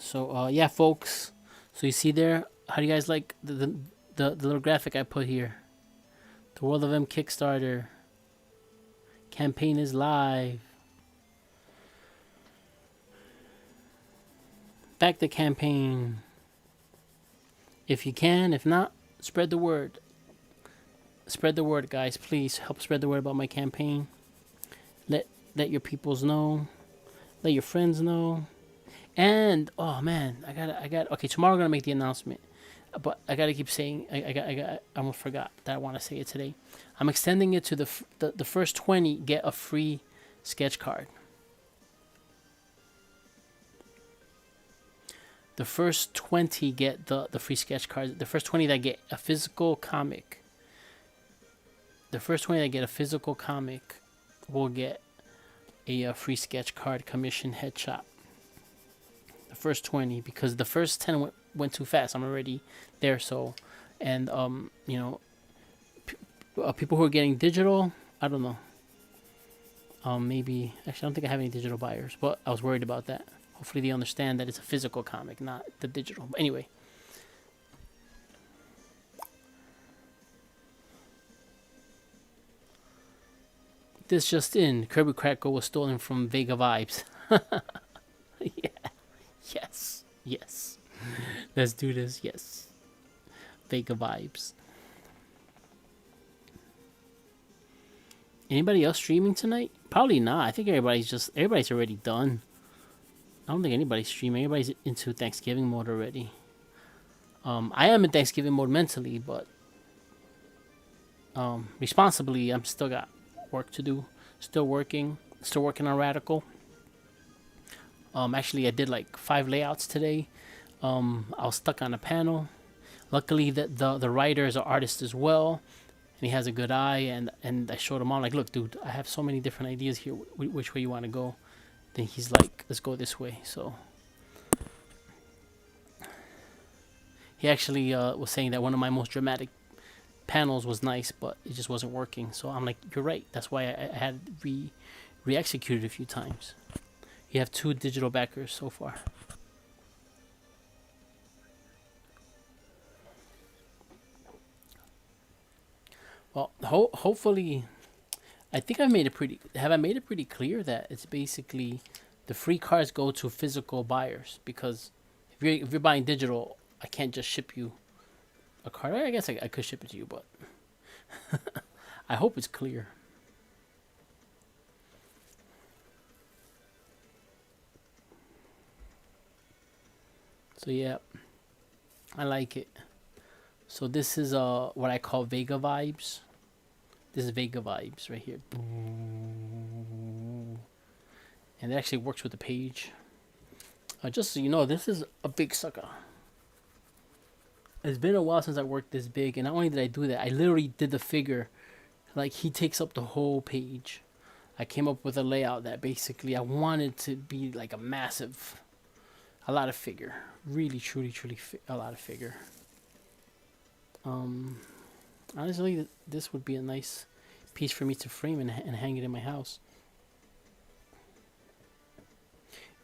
So yeah, folks. So you see there, how do you guys like the little graphic I put here? The World of M Kickstarter campaign is live. Back the campaign. If you can, if not, spread the word. Spread the word, guys. Please help spread the word about my campaign. Let your peoples know. Let your friends know. And oh man, I got. Okay, tomorrow I'm gonna make the announcement, but I gotta keep saying. I almost forgot that I want to say it today. I'm extending it to the first 20 get a free sketch card. The first 20 get the free sketch card. The first 20 that get a physical comic. The first 20 that get a physical comic will get a free sketch card commission headshot. The first 20, because the first 10 went too fast. I'm already there, so, and you know, people who are getting digital, I don't know. Maybe actually, I don't think I have any digital buyers, but I was worried about that. Hopefully, they understand that it's a physical comic, not the digital. But anyway. This just in, Kirby Crackle was stolen from Vega Vibes. Yeah. Yes. Yes. Let's do this. Yes. Vega Vibes. Anybody else streaming tonight? Probably not. I think everybody's already done. I don't think anybody's streaming. Everybody's into Thanksgiving mode already. I am in Thanksgiving mode mentally, but responsibly, I'm still got work to do. Still working on Radical. Actually, I did like 5 layouts today. I was stuck on a panel. Luckily, the writer is an artist as well, and he has a good eye. And I showed him all, like, look, dude, I have so many different ideas here. Which way you want to go? then he's like, let's go this way. So he actually was saying that one of my most dramatic panels was nice, but it just wasn't working. So I'm like, you're right. That's why I had re-executed a few times. You have 2 digital backers so far. Well, hopefully, I think I made it pretty. Have I made it pretty clear that it's basically the free cards go to physical buyers, because if you're buying digital, I can't just ship you a card. I guess I could ship it to you, but I hope it's clear. So yeah, I like it. So this is what I call Vega vibes. This is Vega vibes right here. And it actually works with the page. Just so you know, this is a big sucker. It's been a while since I worked this big, and not only did I do that, I literally did the figure. Like, he takes up the whole page. I came up with a layout that basically I wanted to be like a massive, a lot of figure. Really, truly, a lot of figure. Honestly, this would be a nice piece for me to frame and hang it in my house.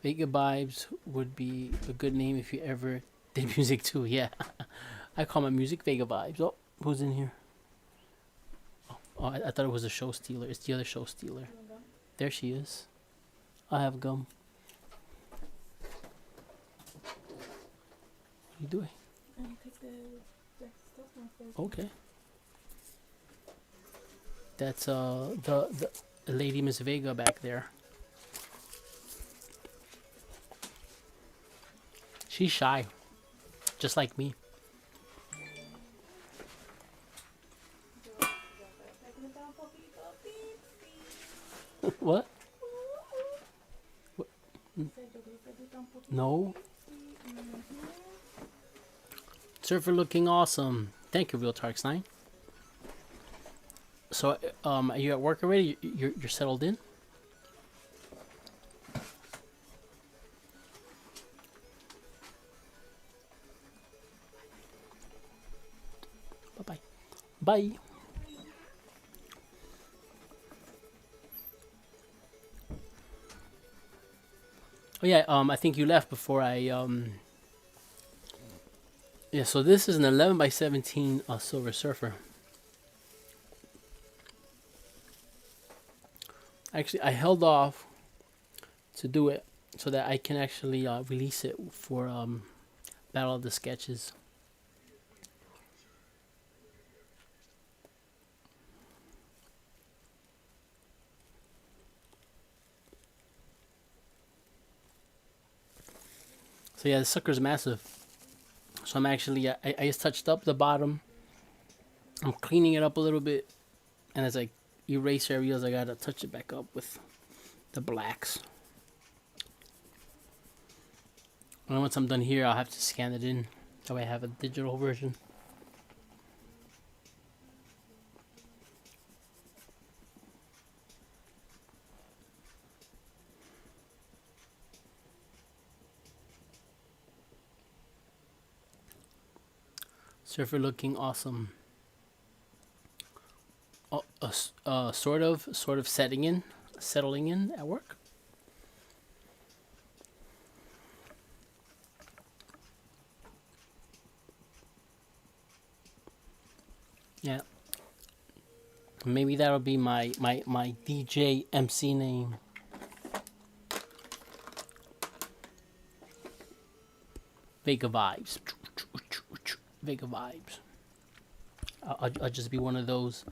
Vega Vibes would be a good name if you ever did music too. Yeah, I call my music Vega Vibes. Oh, who's in here? Oh, I thought it was a show stealer. It's the other show stealer. There she is. I have gum. What are you doing? Okay. That's the lady Miss Vega back there. She's shy, just like me. What? What? No. Surfer looking awesome. Thank you, Real Tarkstein. So, are you at work already? You're settled in? Bye-bye. Bye. Oh yeah, I think you left before I yeah, so this is an 11 by 17 Silver Surfer. Actually, I held off to do it so that I can actually release it for Battle of the Sketches. So yeah, the sucker's massive. So I'm actually, I just touched up the bottom. I'm cleaning it up a little bit. And as I erase areas, I gotta touch it back up with the blacks. And once I'm done here, I'll have to scan it in. That way I have a digital version. Surfer looking awesome. Sort of settling in at work. Yeah. Maybe that'll be my DJ MC name. Vega Vibes. Vega Vibes. I'll just be one of those,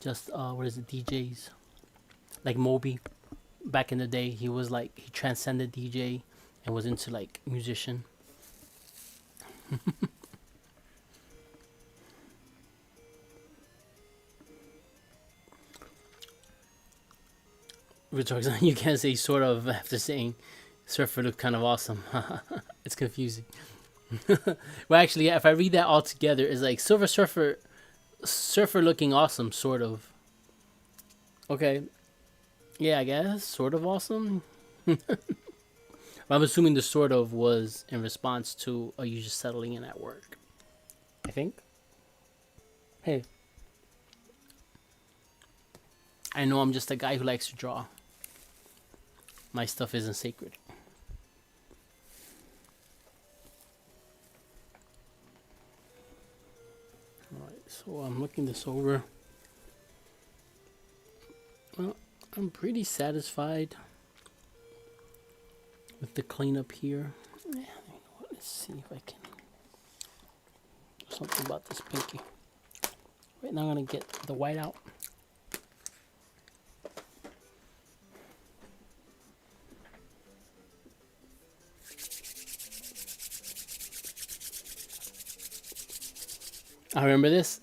just what is it, DJs, like Moby. Back in the day, he was like, he transcended DJ and was into like musician. You can't say sort of after saying Surfer looked kind of awesome. It's confusing. Well, actually, yeah, if I read that all together, it's like Surfer looking awesome, sort of. Okay. Yeah, I guess. Sort of awesome. I'm assuming the sort of was in response to, are you just settling in at work? I think. Hey, I know I'm just a guy who likes to draw. My stuff isn't sacred. Alright, so I'm looking this over. Well, I'm pretty satisfied with the cleanup here. Yeah, let's see if I can do something about this pinky. Right now I'm gonna get the white out. I remember this.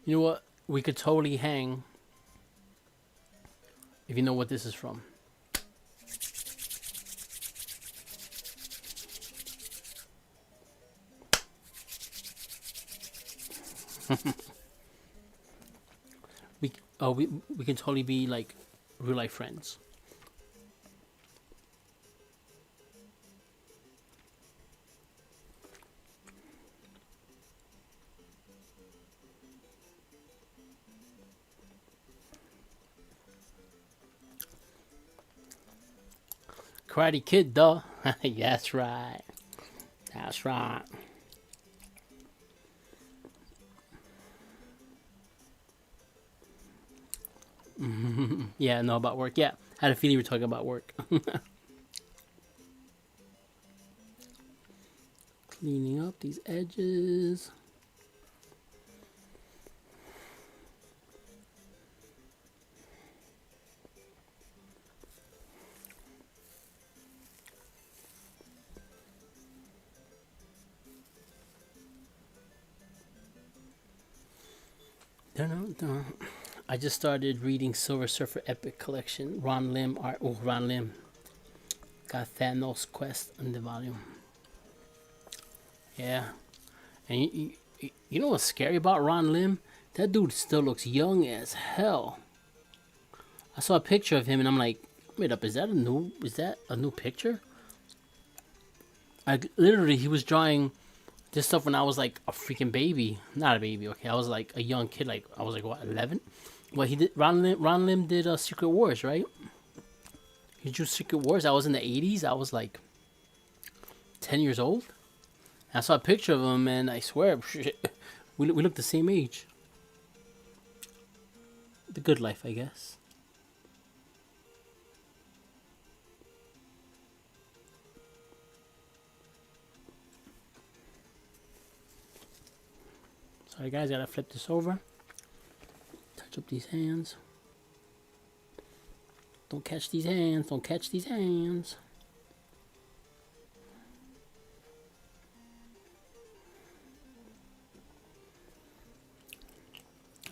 You know what? We could totally hang if you know what this is from. we can totally be like real life friends. Karate Kid, duh. Yeah, that's right. That's right. Yeah, no, about work. Yeah, I had a feeling you were talking about work. Cleaning up these edges. Dun, dun. I just started reading Silver Surfer Epic Collection. Ron Lim art. Oh, Ron Lim got Thanos Quest in the volume. Yeah, and you know what's scary about Ron Lim? That dude still looks young as hell. I saw a picture of him and I'm like, wait up, is that a new picture? I literally, he was drawing this stuff when I was like a freaking baby. Not a baby, okay. I was like a young kid, like I was like what, 11? Well, he did. Ron Lim did Secret Wars, right? He drew Secret Wars. I was in the 80s. I was like 10 years old. And I saw a picture of him, and I swear, we look the same age. The good life, I guess. Sorry guys, gotta flip this over. Touch up these hands. Don't catch these hands, don't catch these hands.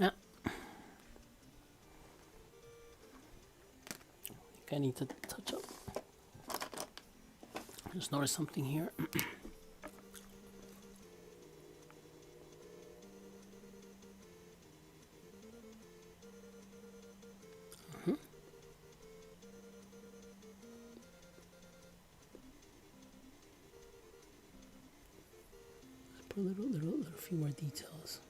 Yeah. I think I need to touch up. I just noticed something here. Put a little few more details.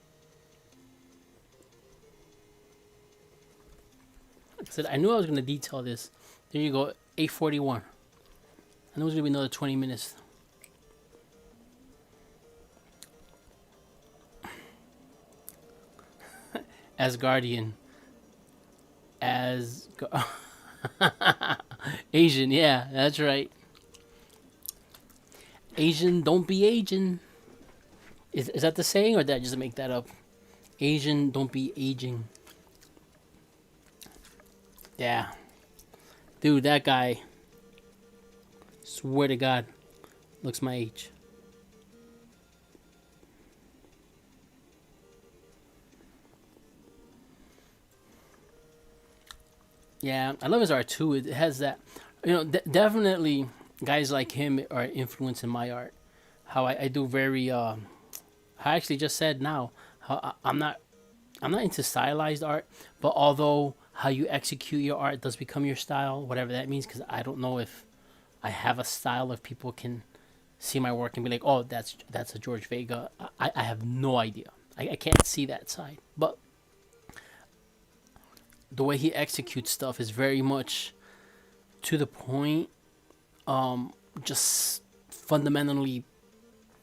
Like I said, I knew I was going to detail this. There you go, 8:41. I know it's going to be another 20 minutes. As Guardian. Asian, yeah, that's right. Asian, don't be Asian. Is that the saying, or did I just make that up? Asian, don't be aging. Yeah. Dude, that guy, swear to God, looks my age. Yeah, I love his art too. It has that, definitely guys like him are influencing my art. How I do very, I actually just said now how I'm not into stylized art, but although how you execute your art does become your style, whatever that means. Because I don't know if I have a style, if people can see my work and be like, oh, that's a George Vega. I have no idea. I can't see that side. But the way he executes stuff is very much to the point, just fundamentally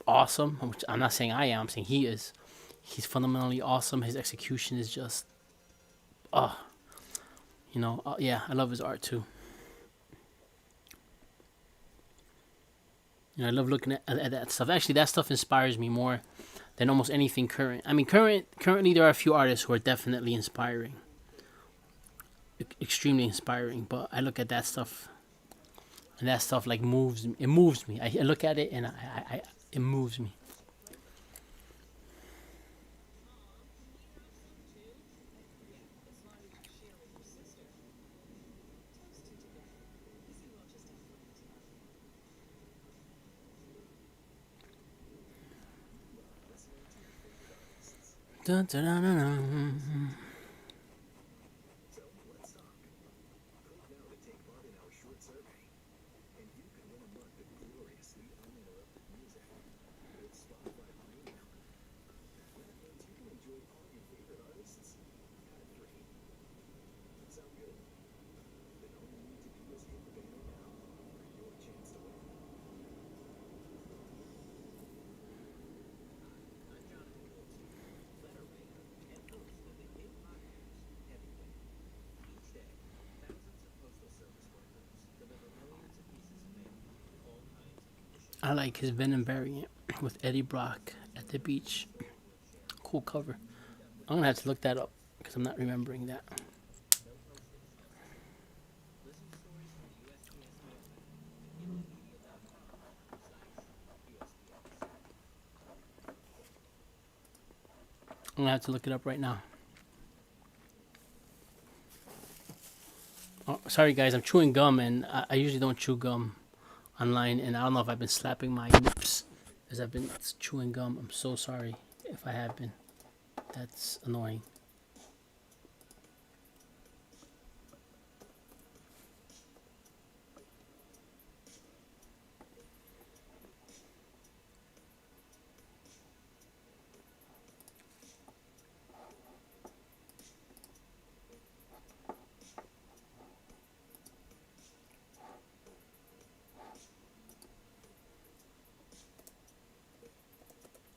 awesome. Which I'm not saying I am. I'm saying he is. He's fundamentally awesome. His execution is just, yeah, I love his art too. I love looking at that stuff. Actually, that stuff inspires me more than almost anything current. I mean, currently there are a few artists who are definitely inspiring, extremely inspiring. But I look at that stuff, and that stuff like moves. It moves me. I look at it and it moves me. Dun, dun, dun, dun, dun. So let's talk. Click now to take part in our short survey, and you can win a month of gloriously uninterrupted music with Spotify Premium. That means you can enjoy all your favorite artists ad-free. Sound good? Then all you need to do is hit the banner now for your chance to win. I'm Jonathan Goldstein, letter writer and host of the hit podcast Heavyweight. Each day, thousands of postal service workers deliver millions of pieces of mail in all kinds of conditions. I like his Venom variant with Eddie Brock at the beach. Cool cover. I'm gonna have to look that up because I'm not remembering that. Listen to stories from the USPS mailman at infomedia.com/USPS. I'm gonna have to look it up right now. Oh, sorry guys, I'm chewing gum and I usually don't chew gum online, and I don't know if I've been slapping my lips as I've been chewing gum. I'm so sorry if I have been. That's annoying.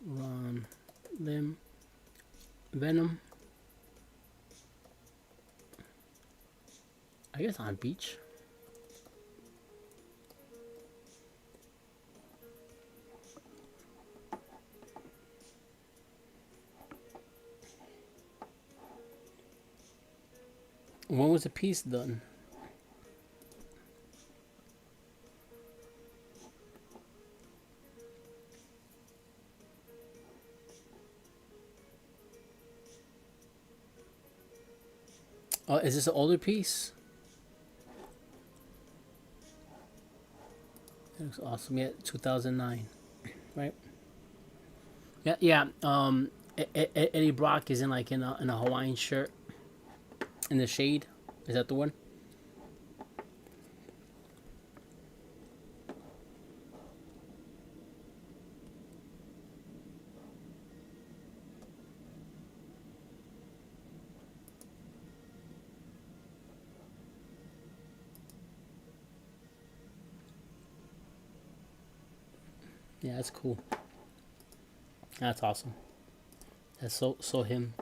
Ron Lim Venom. I guess on beach. When was the piece done? Oh, is this an older piece? That looks awesome. Yeah, 2009, right? Yeah, yeah. Eddie Brock is in a Hawaiian shirt in the shade. Is that the one? Yeah, that's cool. That's awesome. That's so him.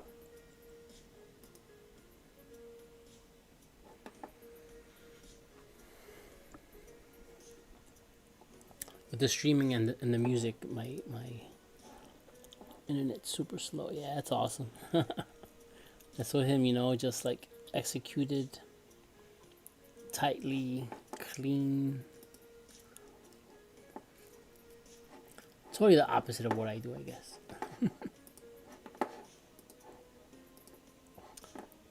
With the streaming and the music, my internet's super slow. Yeah, that's awesome. That's so him, just like executed tightly, clean. Totally the opposite of what I do, I guess.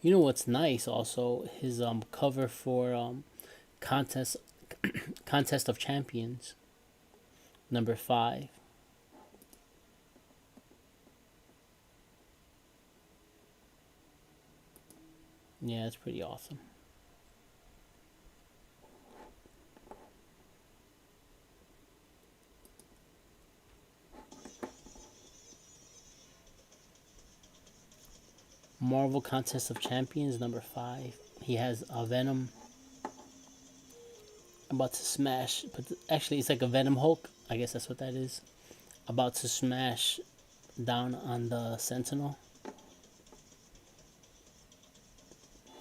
You know what's nice also? His cover for contest Contest of Champions number 5. Yeah, it's pretty awesome. Marvel Contest of Champions number 5. He has a Venom about to smash, but actually it's like a Venom Hulk. I guess that's what that is. About to smash down on the Sentinel.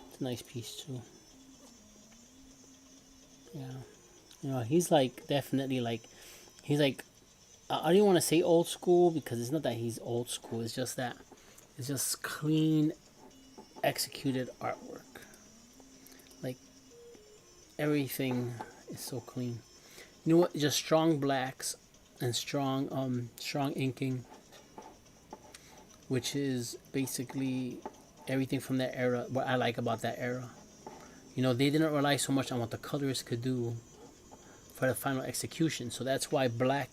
It's a nice piece too. Yeah, you know, he's like definitely like, he's like, I don't want to say old school because it's not that he's old school. It's just that it's just clean, executed artwork. Like everything is so clean. You know what? Just strong blacks and strong inking, which is basically everything from that era. What I like about that era, you know, they didn't rely so much on what the colorists could do for the final execution. So that's why black.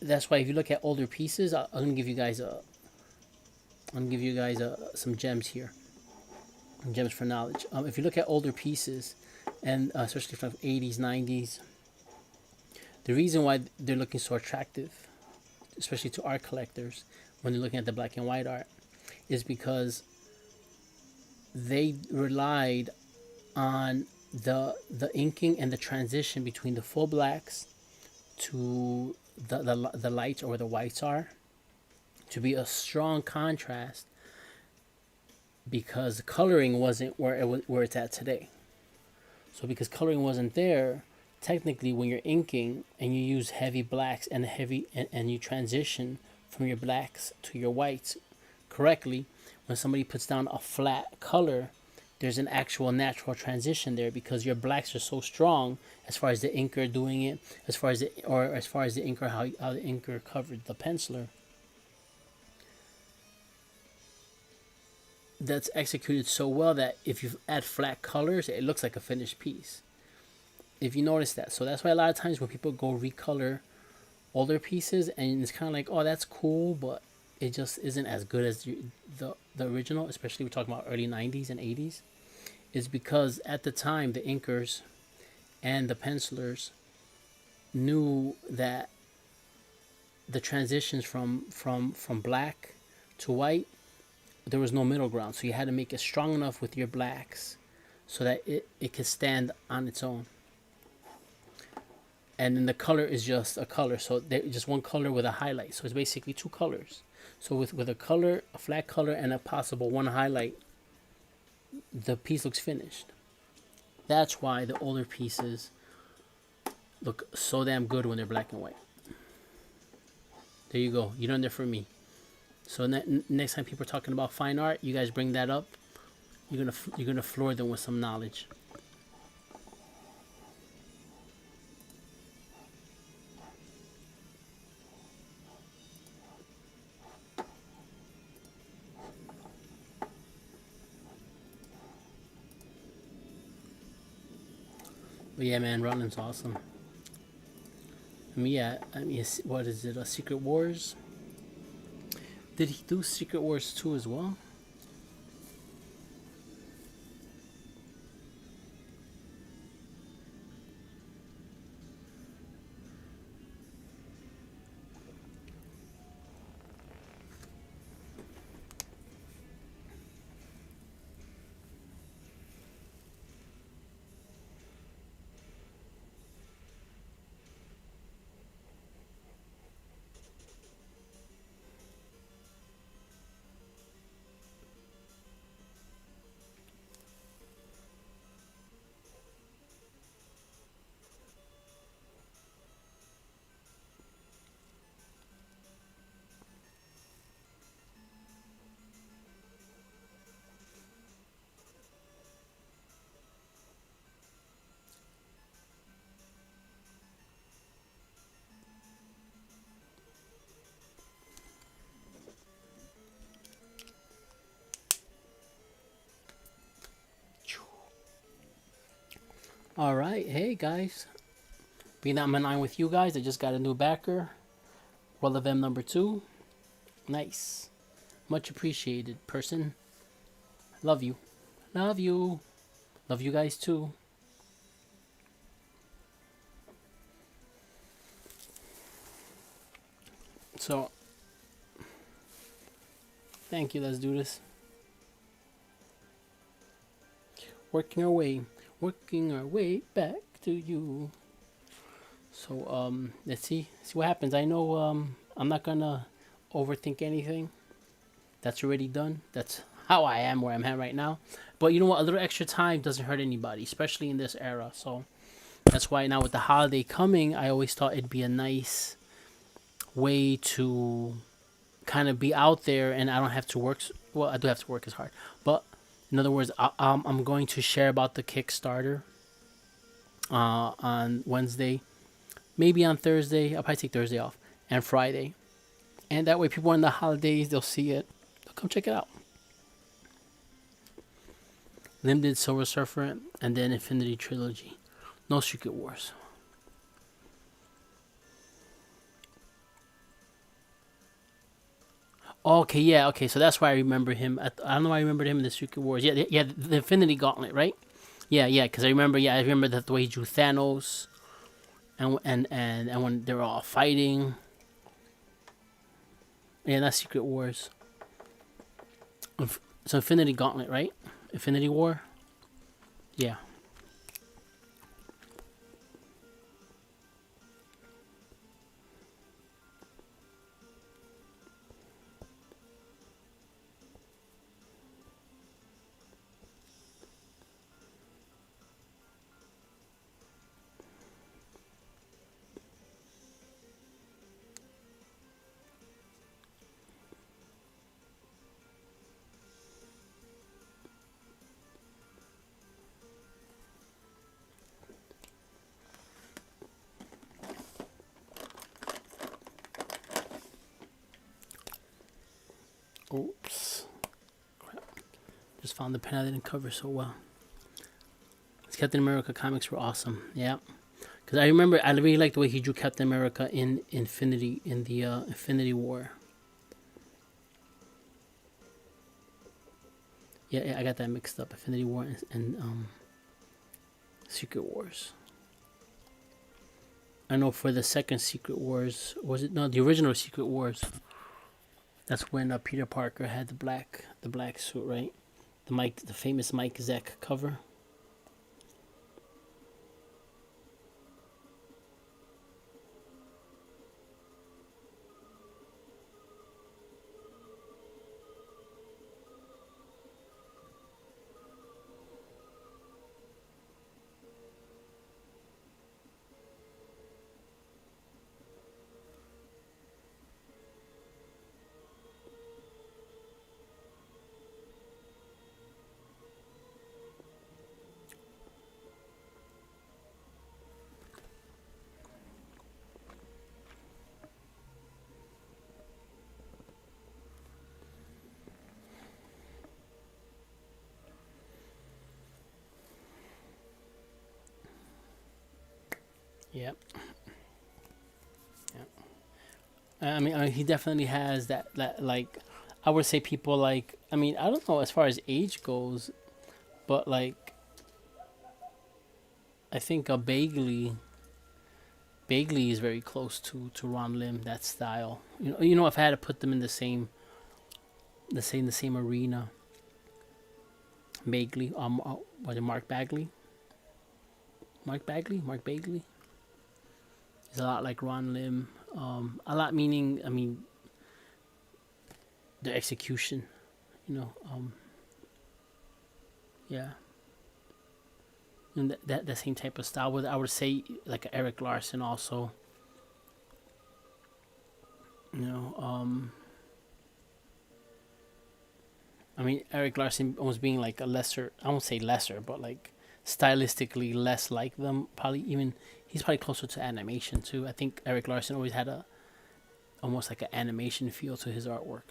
That's why if you look at older pieces, I'm gonna give you guys some gems here, gems for knowledge. If you look at older pieces, and especially from 80s, 90s, the reason why they're looking so attractive, especially to art collectors, when they're looking at the black and white art, is because they relied on the inking and the transition between the full blacks to the lights or where the whites are to be a strong contrast, because coloring wasn't where it's at today. So because coloring wasn't there, technically when you're inking and you use heavy blacks and you transition from your blacks to your whites correctly, when somebody puts down a flat color, there's an actual natural transition there because your blacks are so strong as far as the inker doing it, as far as the inker, how the inker covered the penciler. That's executed so well that if you add flat colors, it looks like a finished piece. If you notice that. So that's why a lot of times when people go recolor older pieces, and it's kind of like, oh, that's cool, but it just isn't as good as the original, especially we're talking about early 90s and 80s, is because at the time the inkers and the pencilers knew that the transitions from black to white, there was no middle ground. So you had to make it strong enough with your blacks so that it could stand on its own. And then the color is just a color. So just one color with a highlight. So it's basically two colors. So with a color, a flat color, and a possible one highlight, the piece looks finished. That's why the older pieces look so damn good when they're black and white. There you go. You learned it from me. So next time people are talking about fine art, you guys bring that up. You're gonna floor them with some knowledge. But yeah, man, Roland's awesome. I mean, what is it? Secret Wars? Did he do Secret Wars 2 as well? All right, hey guys, being that I'm in line with you guys, I just got a new backer. World of M number 2. Nice, much appreciated, person. Love you. Love you. Love you guys too. So, thank you. Let's do this. Working our way back to you. So, let's see what happens. I know, I'm not gonna overthink anything. That's already done. That's how I am where I'm at right now. But you know what? A little extra time doesn't hurt anybody, especially in this era. So that's why now with the holiday coming, I always thought it'd be a nice way to kind of be out there, and I don't have to work. Well, I do have to work as hard, but in other words, I'm going to share about the Kickstarter on Wednesday, maybe on Thursday. I'll probably take Thursday off and Friday, and that way people in the holidays they'll see it. They'll come check it out. Limited Silver Surfer and then Infinity Trilogy. No Secret Wars. Okay, yeah, okay, so that's why I remember him. I don't know why I remembered him in the Secret Wars. Yeah, yeah, the Infinity Gauntlet, right? Yeah, because I remember. Yeah, I remember that the way he drew Thanos, and when they were all fighting. Yeah, that's Secret Wars. So Infinity Gauntlet, right? Infinity War. Yeah. Oops. Crap. Just found the pen I didn't cover so well. Captain America comics were awesome. Yeah. Because I remember, I really liked the way he drew Captain America in the Infinity War. Yeah, I got that mixed up. Infinity War and Secret Wars. I know for the second Secret Wars, was it no the original Secret Wars? That's when Peter Parker had the black suit, right? The famous Mike Zeck cover. Yep. Yep. I mean, he definitely has that like, I would say people like, I mean, I don't know as far as age goes, but like, I think Bagley is very close to Ron Lim, that style. You know, if I had to put them in the same arena, Bagley, was it Mark Bagley? Mark Bagley. He's a lot like Ron Lim. A lot meaning, I mean, the execution, yeah. And that same type of style. I would say like Eric Larson also. I mean, Eric Larson almost being like a lesser, I won't say lesser, but like stylistically less like them. Probably even, he's probably closer to animation too. I think Eric Larson always had almost like an animation feel to his artwork.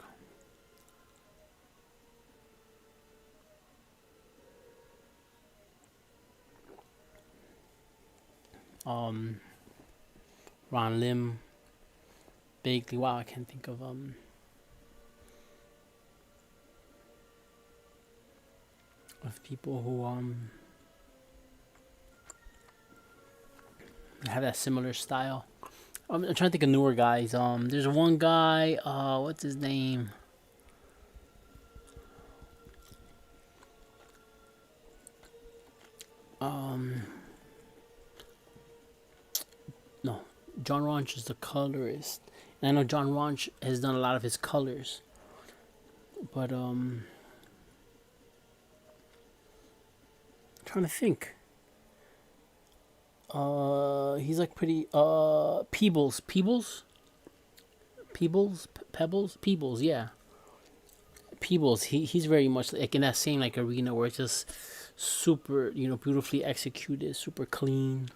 Ron Lim, Bagley. Wow, I can't think of of people who have that similar style. I'm trying to think of newer guys. There's one guy. What's his name? No, John Ronch is the colorist, and I know John Ronch has done a lot of his colors, but trying to think. He's like pretty. Peebles. Yeah, Peebles. He's very much like in that same like arena where it's just super, beautifully executed, super clean.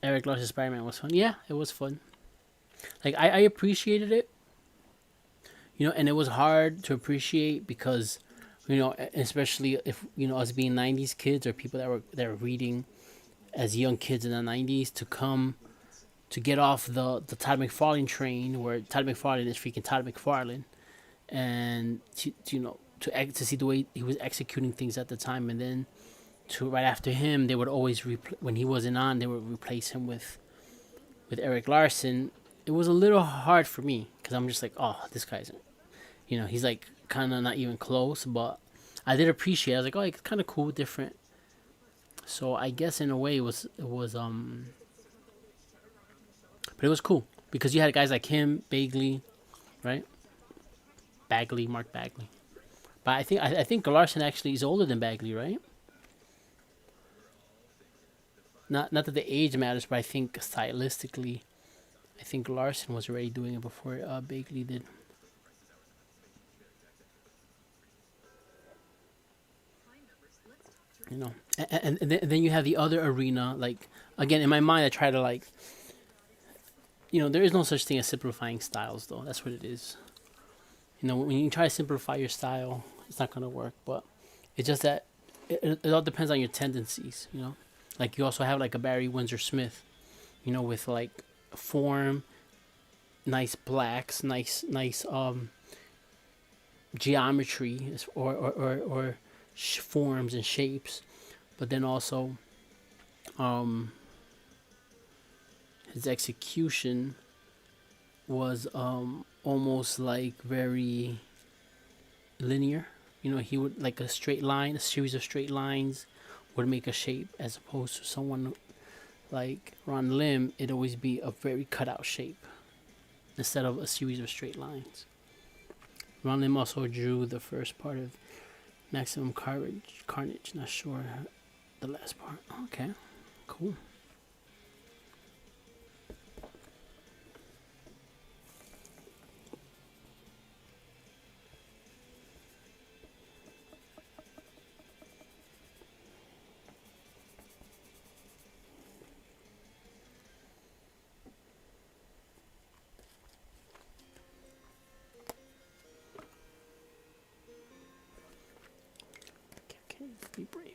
Eric Larsen's Spider-Man was fun. Yeah, it was fun. Like I appreciated it, and it was hard to appreciate because, especially if us being '90s kids or people that were reading as young kids in the '90s to get off the Todd McFarlane train where Todd McFarlane is freaking Todd McFarlane, and to see the way he was executing things at the time, and then to right after him they would always when he wasn't on they would replace him with Eric Larson. It was a little hard for me because I'm just like, oh, this guy's, he's like kind of not even close, but I did appreciate it. I was like, oh, it's kind of cool, different. So I guess in a way it was but it was cool because you had guys like him, Bagley, right? Mark Bagley. But I think Larson actually is older than Bagley, right? Not that the age matters, but I think stylistically, I think Larson was already doing it before Bagley did. And then you have the other arena. Like again, in my mind, I try to like, there is no such thing as simplifying styles, though. That's what it is. When you try to simplify your style, it's not gonna work. But it's just that it all depends on your tendencies. Like you also have like a Barry Windsor Smith, with like form, nice blacks, nice geometry or forms and shapes, but then also his execution was almost like very linear. He would like a straight line, a series of straight lines would make a shape, as opposed to someone like Ron Lim, it'd always be a very cut out shape instead of a series of straight lines. Ron Lim also drew the first part of Maximum Carnage. Not sure the last part. Okay, cool.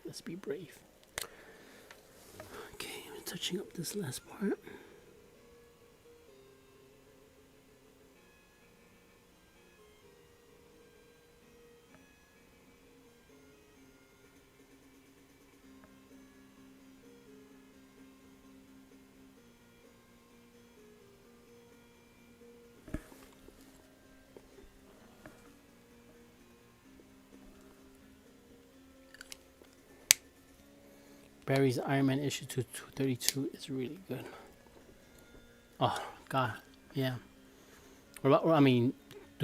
Let's be brave. Okay, I'm touching up this last part. Barry's Iron Man issue 232 is really good. Oh, God. Yeah. Do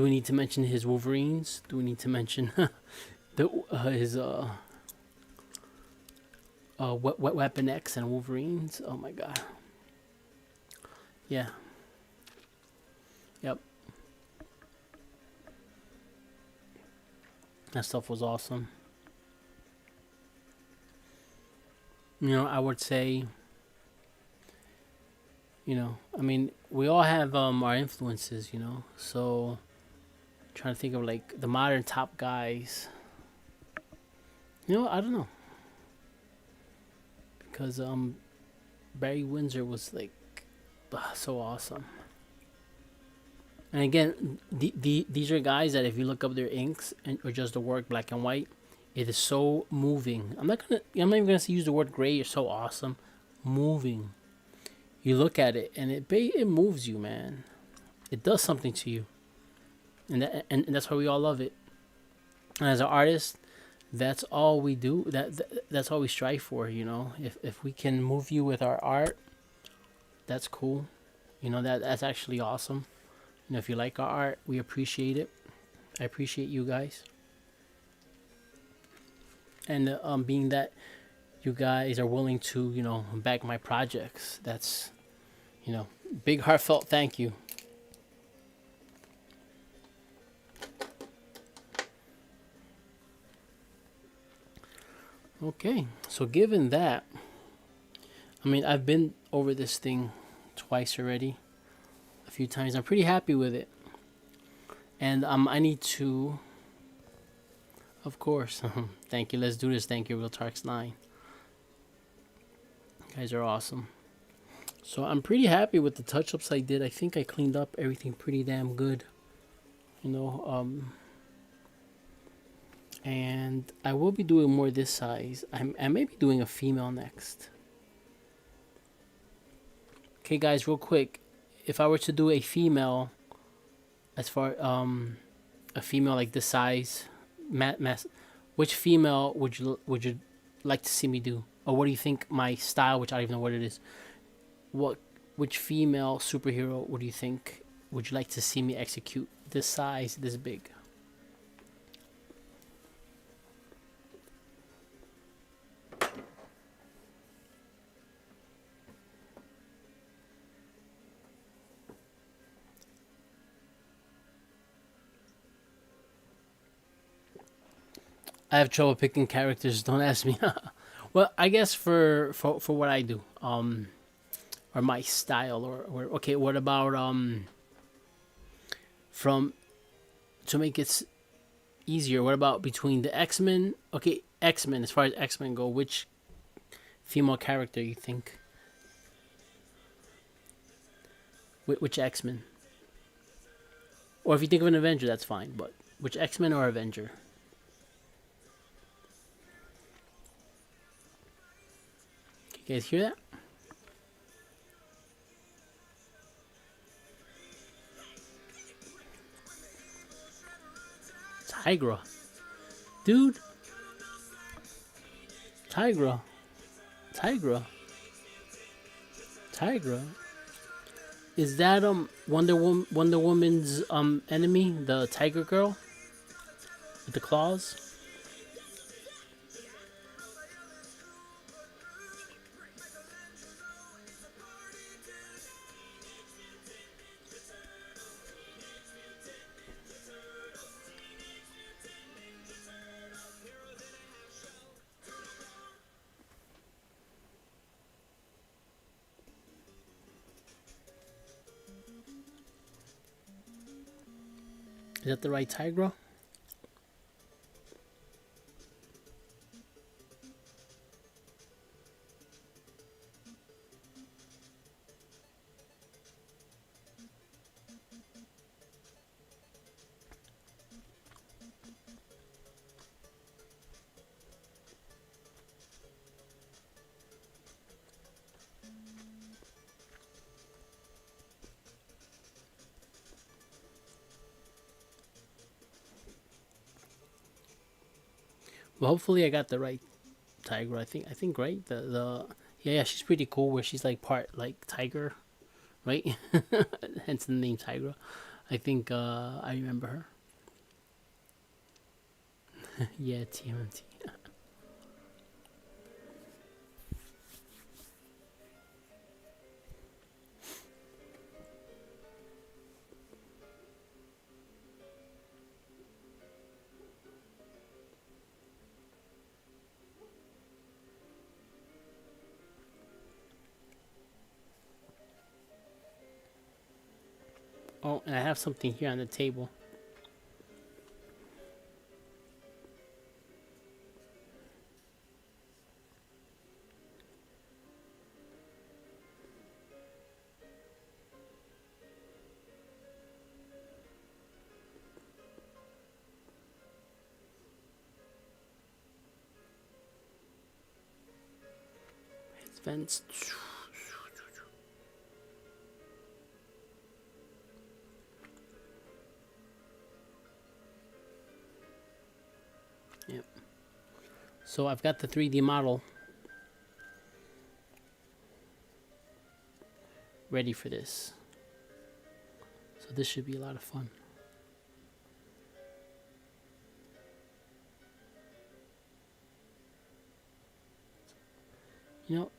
we need to mention his Wolverines? Do we need to mention his Weapon X and Wolverines? Oh, my God. Yeah. Yep. That stuff was awesome. I would say, we all have our influences, so trying to think of like the modern top guys. I don't know. Because Barry Windsor was like so awesome. And again, these are guys that if you look up their inks and or just the work black and white, it is so moving. I'm not even gonna use the word gray. You're so awesome, moving. You look at it and it moves you, man. It does something to you, and that's why we all love it. And as an artist, that's all we do. That's all we strive for. You know, if we can move you with our art, that's cool. You know that's actually awesome. You know, if you like our art, we appreciate it. I appreciate you guys. And being that you guys are willing to, you know, back my projects, that's, you know, big heartfelt thank you. Okay, so given that, I mean, I've been over this thing twice already, a few times. I'm pretty happy with it. And I need to, of course, thank you. Let's do this. Thank you, Real Tarks 9. You guys are awesome. So I'm pretty happy with the touch-ups I did. I think I cleaned up everything pretty damn good. You know, and I will be doing more this size. I may be doing a female next. Okay, guys, real quick. If I were to do a female, as far a female like this size, which female would you like to see me do, or what do you think my style? Which I don't even know what it is. Which female superhero would you think would you like to see me execute this size, this big? I have trouble picking characters. Don't ask me. Well, I guess for what I do, or my style, or okay, what about from to make it easier? What about between the X-Men? Okay, X-Men. As far as X-Men go, which female character you think? Which X-Men? Or if you think of an Avenger, that's fine. But which X-Men or Avenger? You guys hear that? Tigra. Dude. Tigra. Tigra. Tigra. Is that Wonder Woman's enemy, the Tiger Girl? With the claws? Is that the right Tigra? Well, hopefully I got the right tiger. I think right. Yeah, she's pretty cool. Where she's like part like tiger, right? Hence the name Tigra. I think I remember her. Yeah, TMT. Oh, and I have something here on the table. fence. Yep. So I've got the 3D model ready for this. So this should be a lot of fun. You know,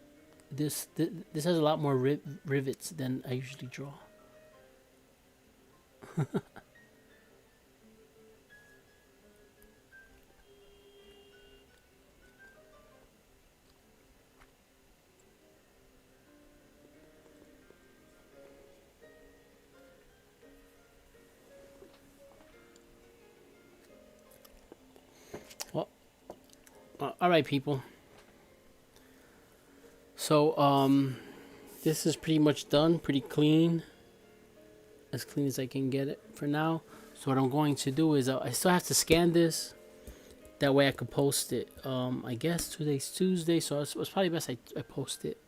this has a lot more rivets than I usually draw. Well, all right, people. So, this is pretty much done, pretty clean. As clean as I can get it for now. So what I'm going to do is I still have to scan this. That way I could post it. I guess today's Tuesday, so it's probably best I post it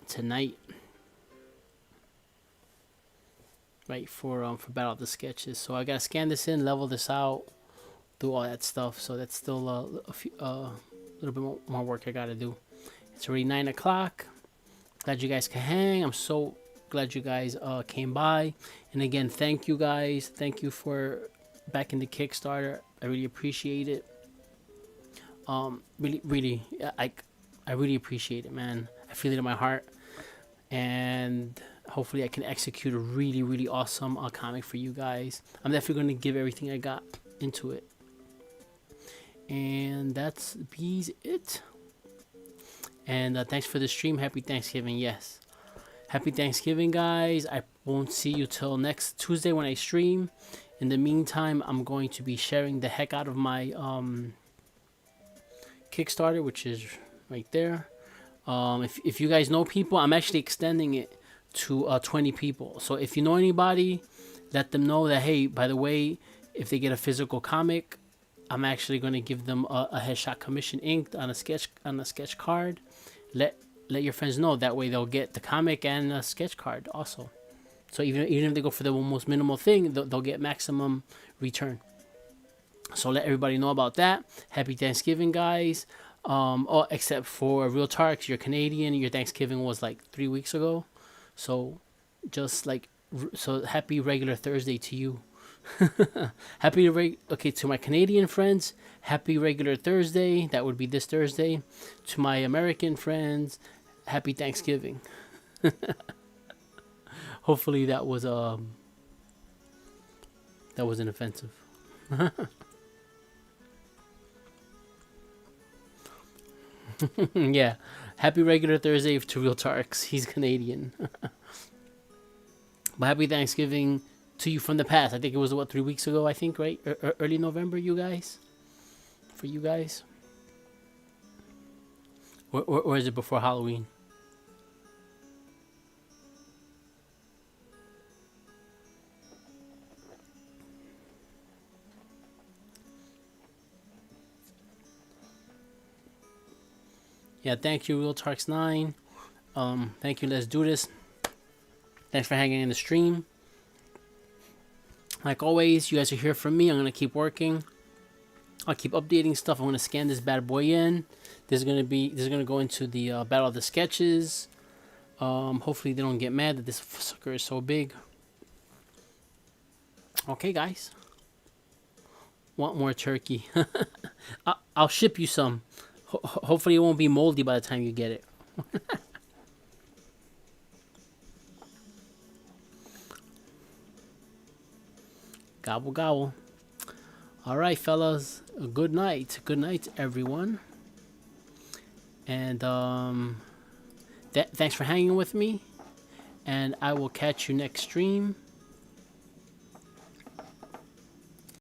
tonight. Right, for Battle of the Sketches. So I gotta scan this in, level this out, do all that stuff. So that's still a little bit more work I gotta do. It's already 9 o'clock. Glad you guys can hang. I'm so glad you guys came by. And again, thank you guys. Thank you for backing the Kickstarter. I really appreciate it. Really, I really appreciate it, man. I feel it in my heart. And hopefully I can execute a really awesome comic for you guys. I'm definitely going to give everything I got into it. And that's it. And thanks for the stream. Happy Thanksgiving. Yes. Happy Thanksgiving, guys. I won't see you till next Tuesday when I stream. In the meantime, I'm going to be sharing the heck out of my Kickstarter, which is right there. If you guys know people, I'm actually extending it to 20 people. So if you know anybody, let them know that, hey, by the way, if they get a physical comic, I'm actually going to give them a headshot commission inked on a sketch card. Let your friends know. That way they'll get the comic and a sketch card also. So even if they go for the most minimal thing, they'll get maximum return. So let everybody know about that. Happy Thanksgiving, guys. Oh, except for Real Tarks, you're Canadian. Your Thanksgiving was like 3 weeks ago. So happy regular Thursday to you. To my Canadian friends, happy regular Thursday. That would be this Thursday. To my American friends, happy Thanksgiving. Hopefully that wasn't offensive. Yeah, happy regular Thursday to Real Tarks. He's Canadian. But happy Thanksgiving to you from the past. I think it was 3 weeks ago. I think, right? Early November, you guys. For you guys, or is it before Halloween? Yeah, thank you, Real Tarks 9. Thank you. Let's do this. Thanks for hanging in the stream. Like always, you guys are here from me. I'm gonna keep working. I'll keep updating stuff. I'm gonna scan this bad boy in. This is gonna go into the Battle of the Sketches. Hopefully they don't get mad that this sucker is so big. Okay, guys. Want more turkey? I'll ship you some. Hopefully it won't be moldy by the time you get it. Gobble gobble. All right, fellas. Good night. Good night, everyone. And thanks for hanging with me. And I will catch you next stream.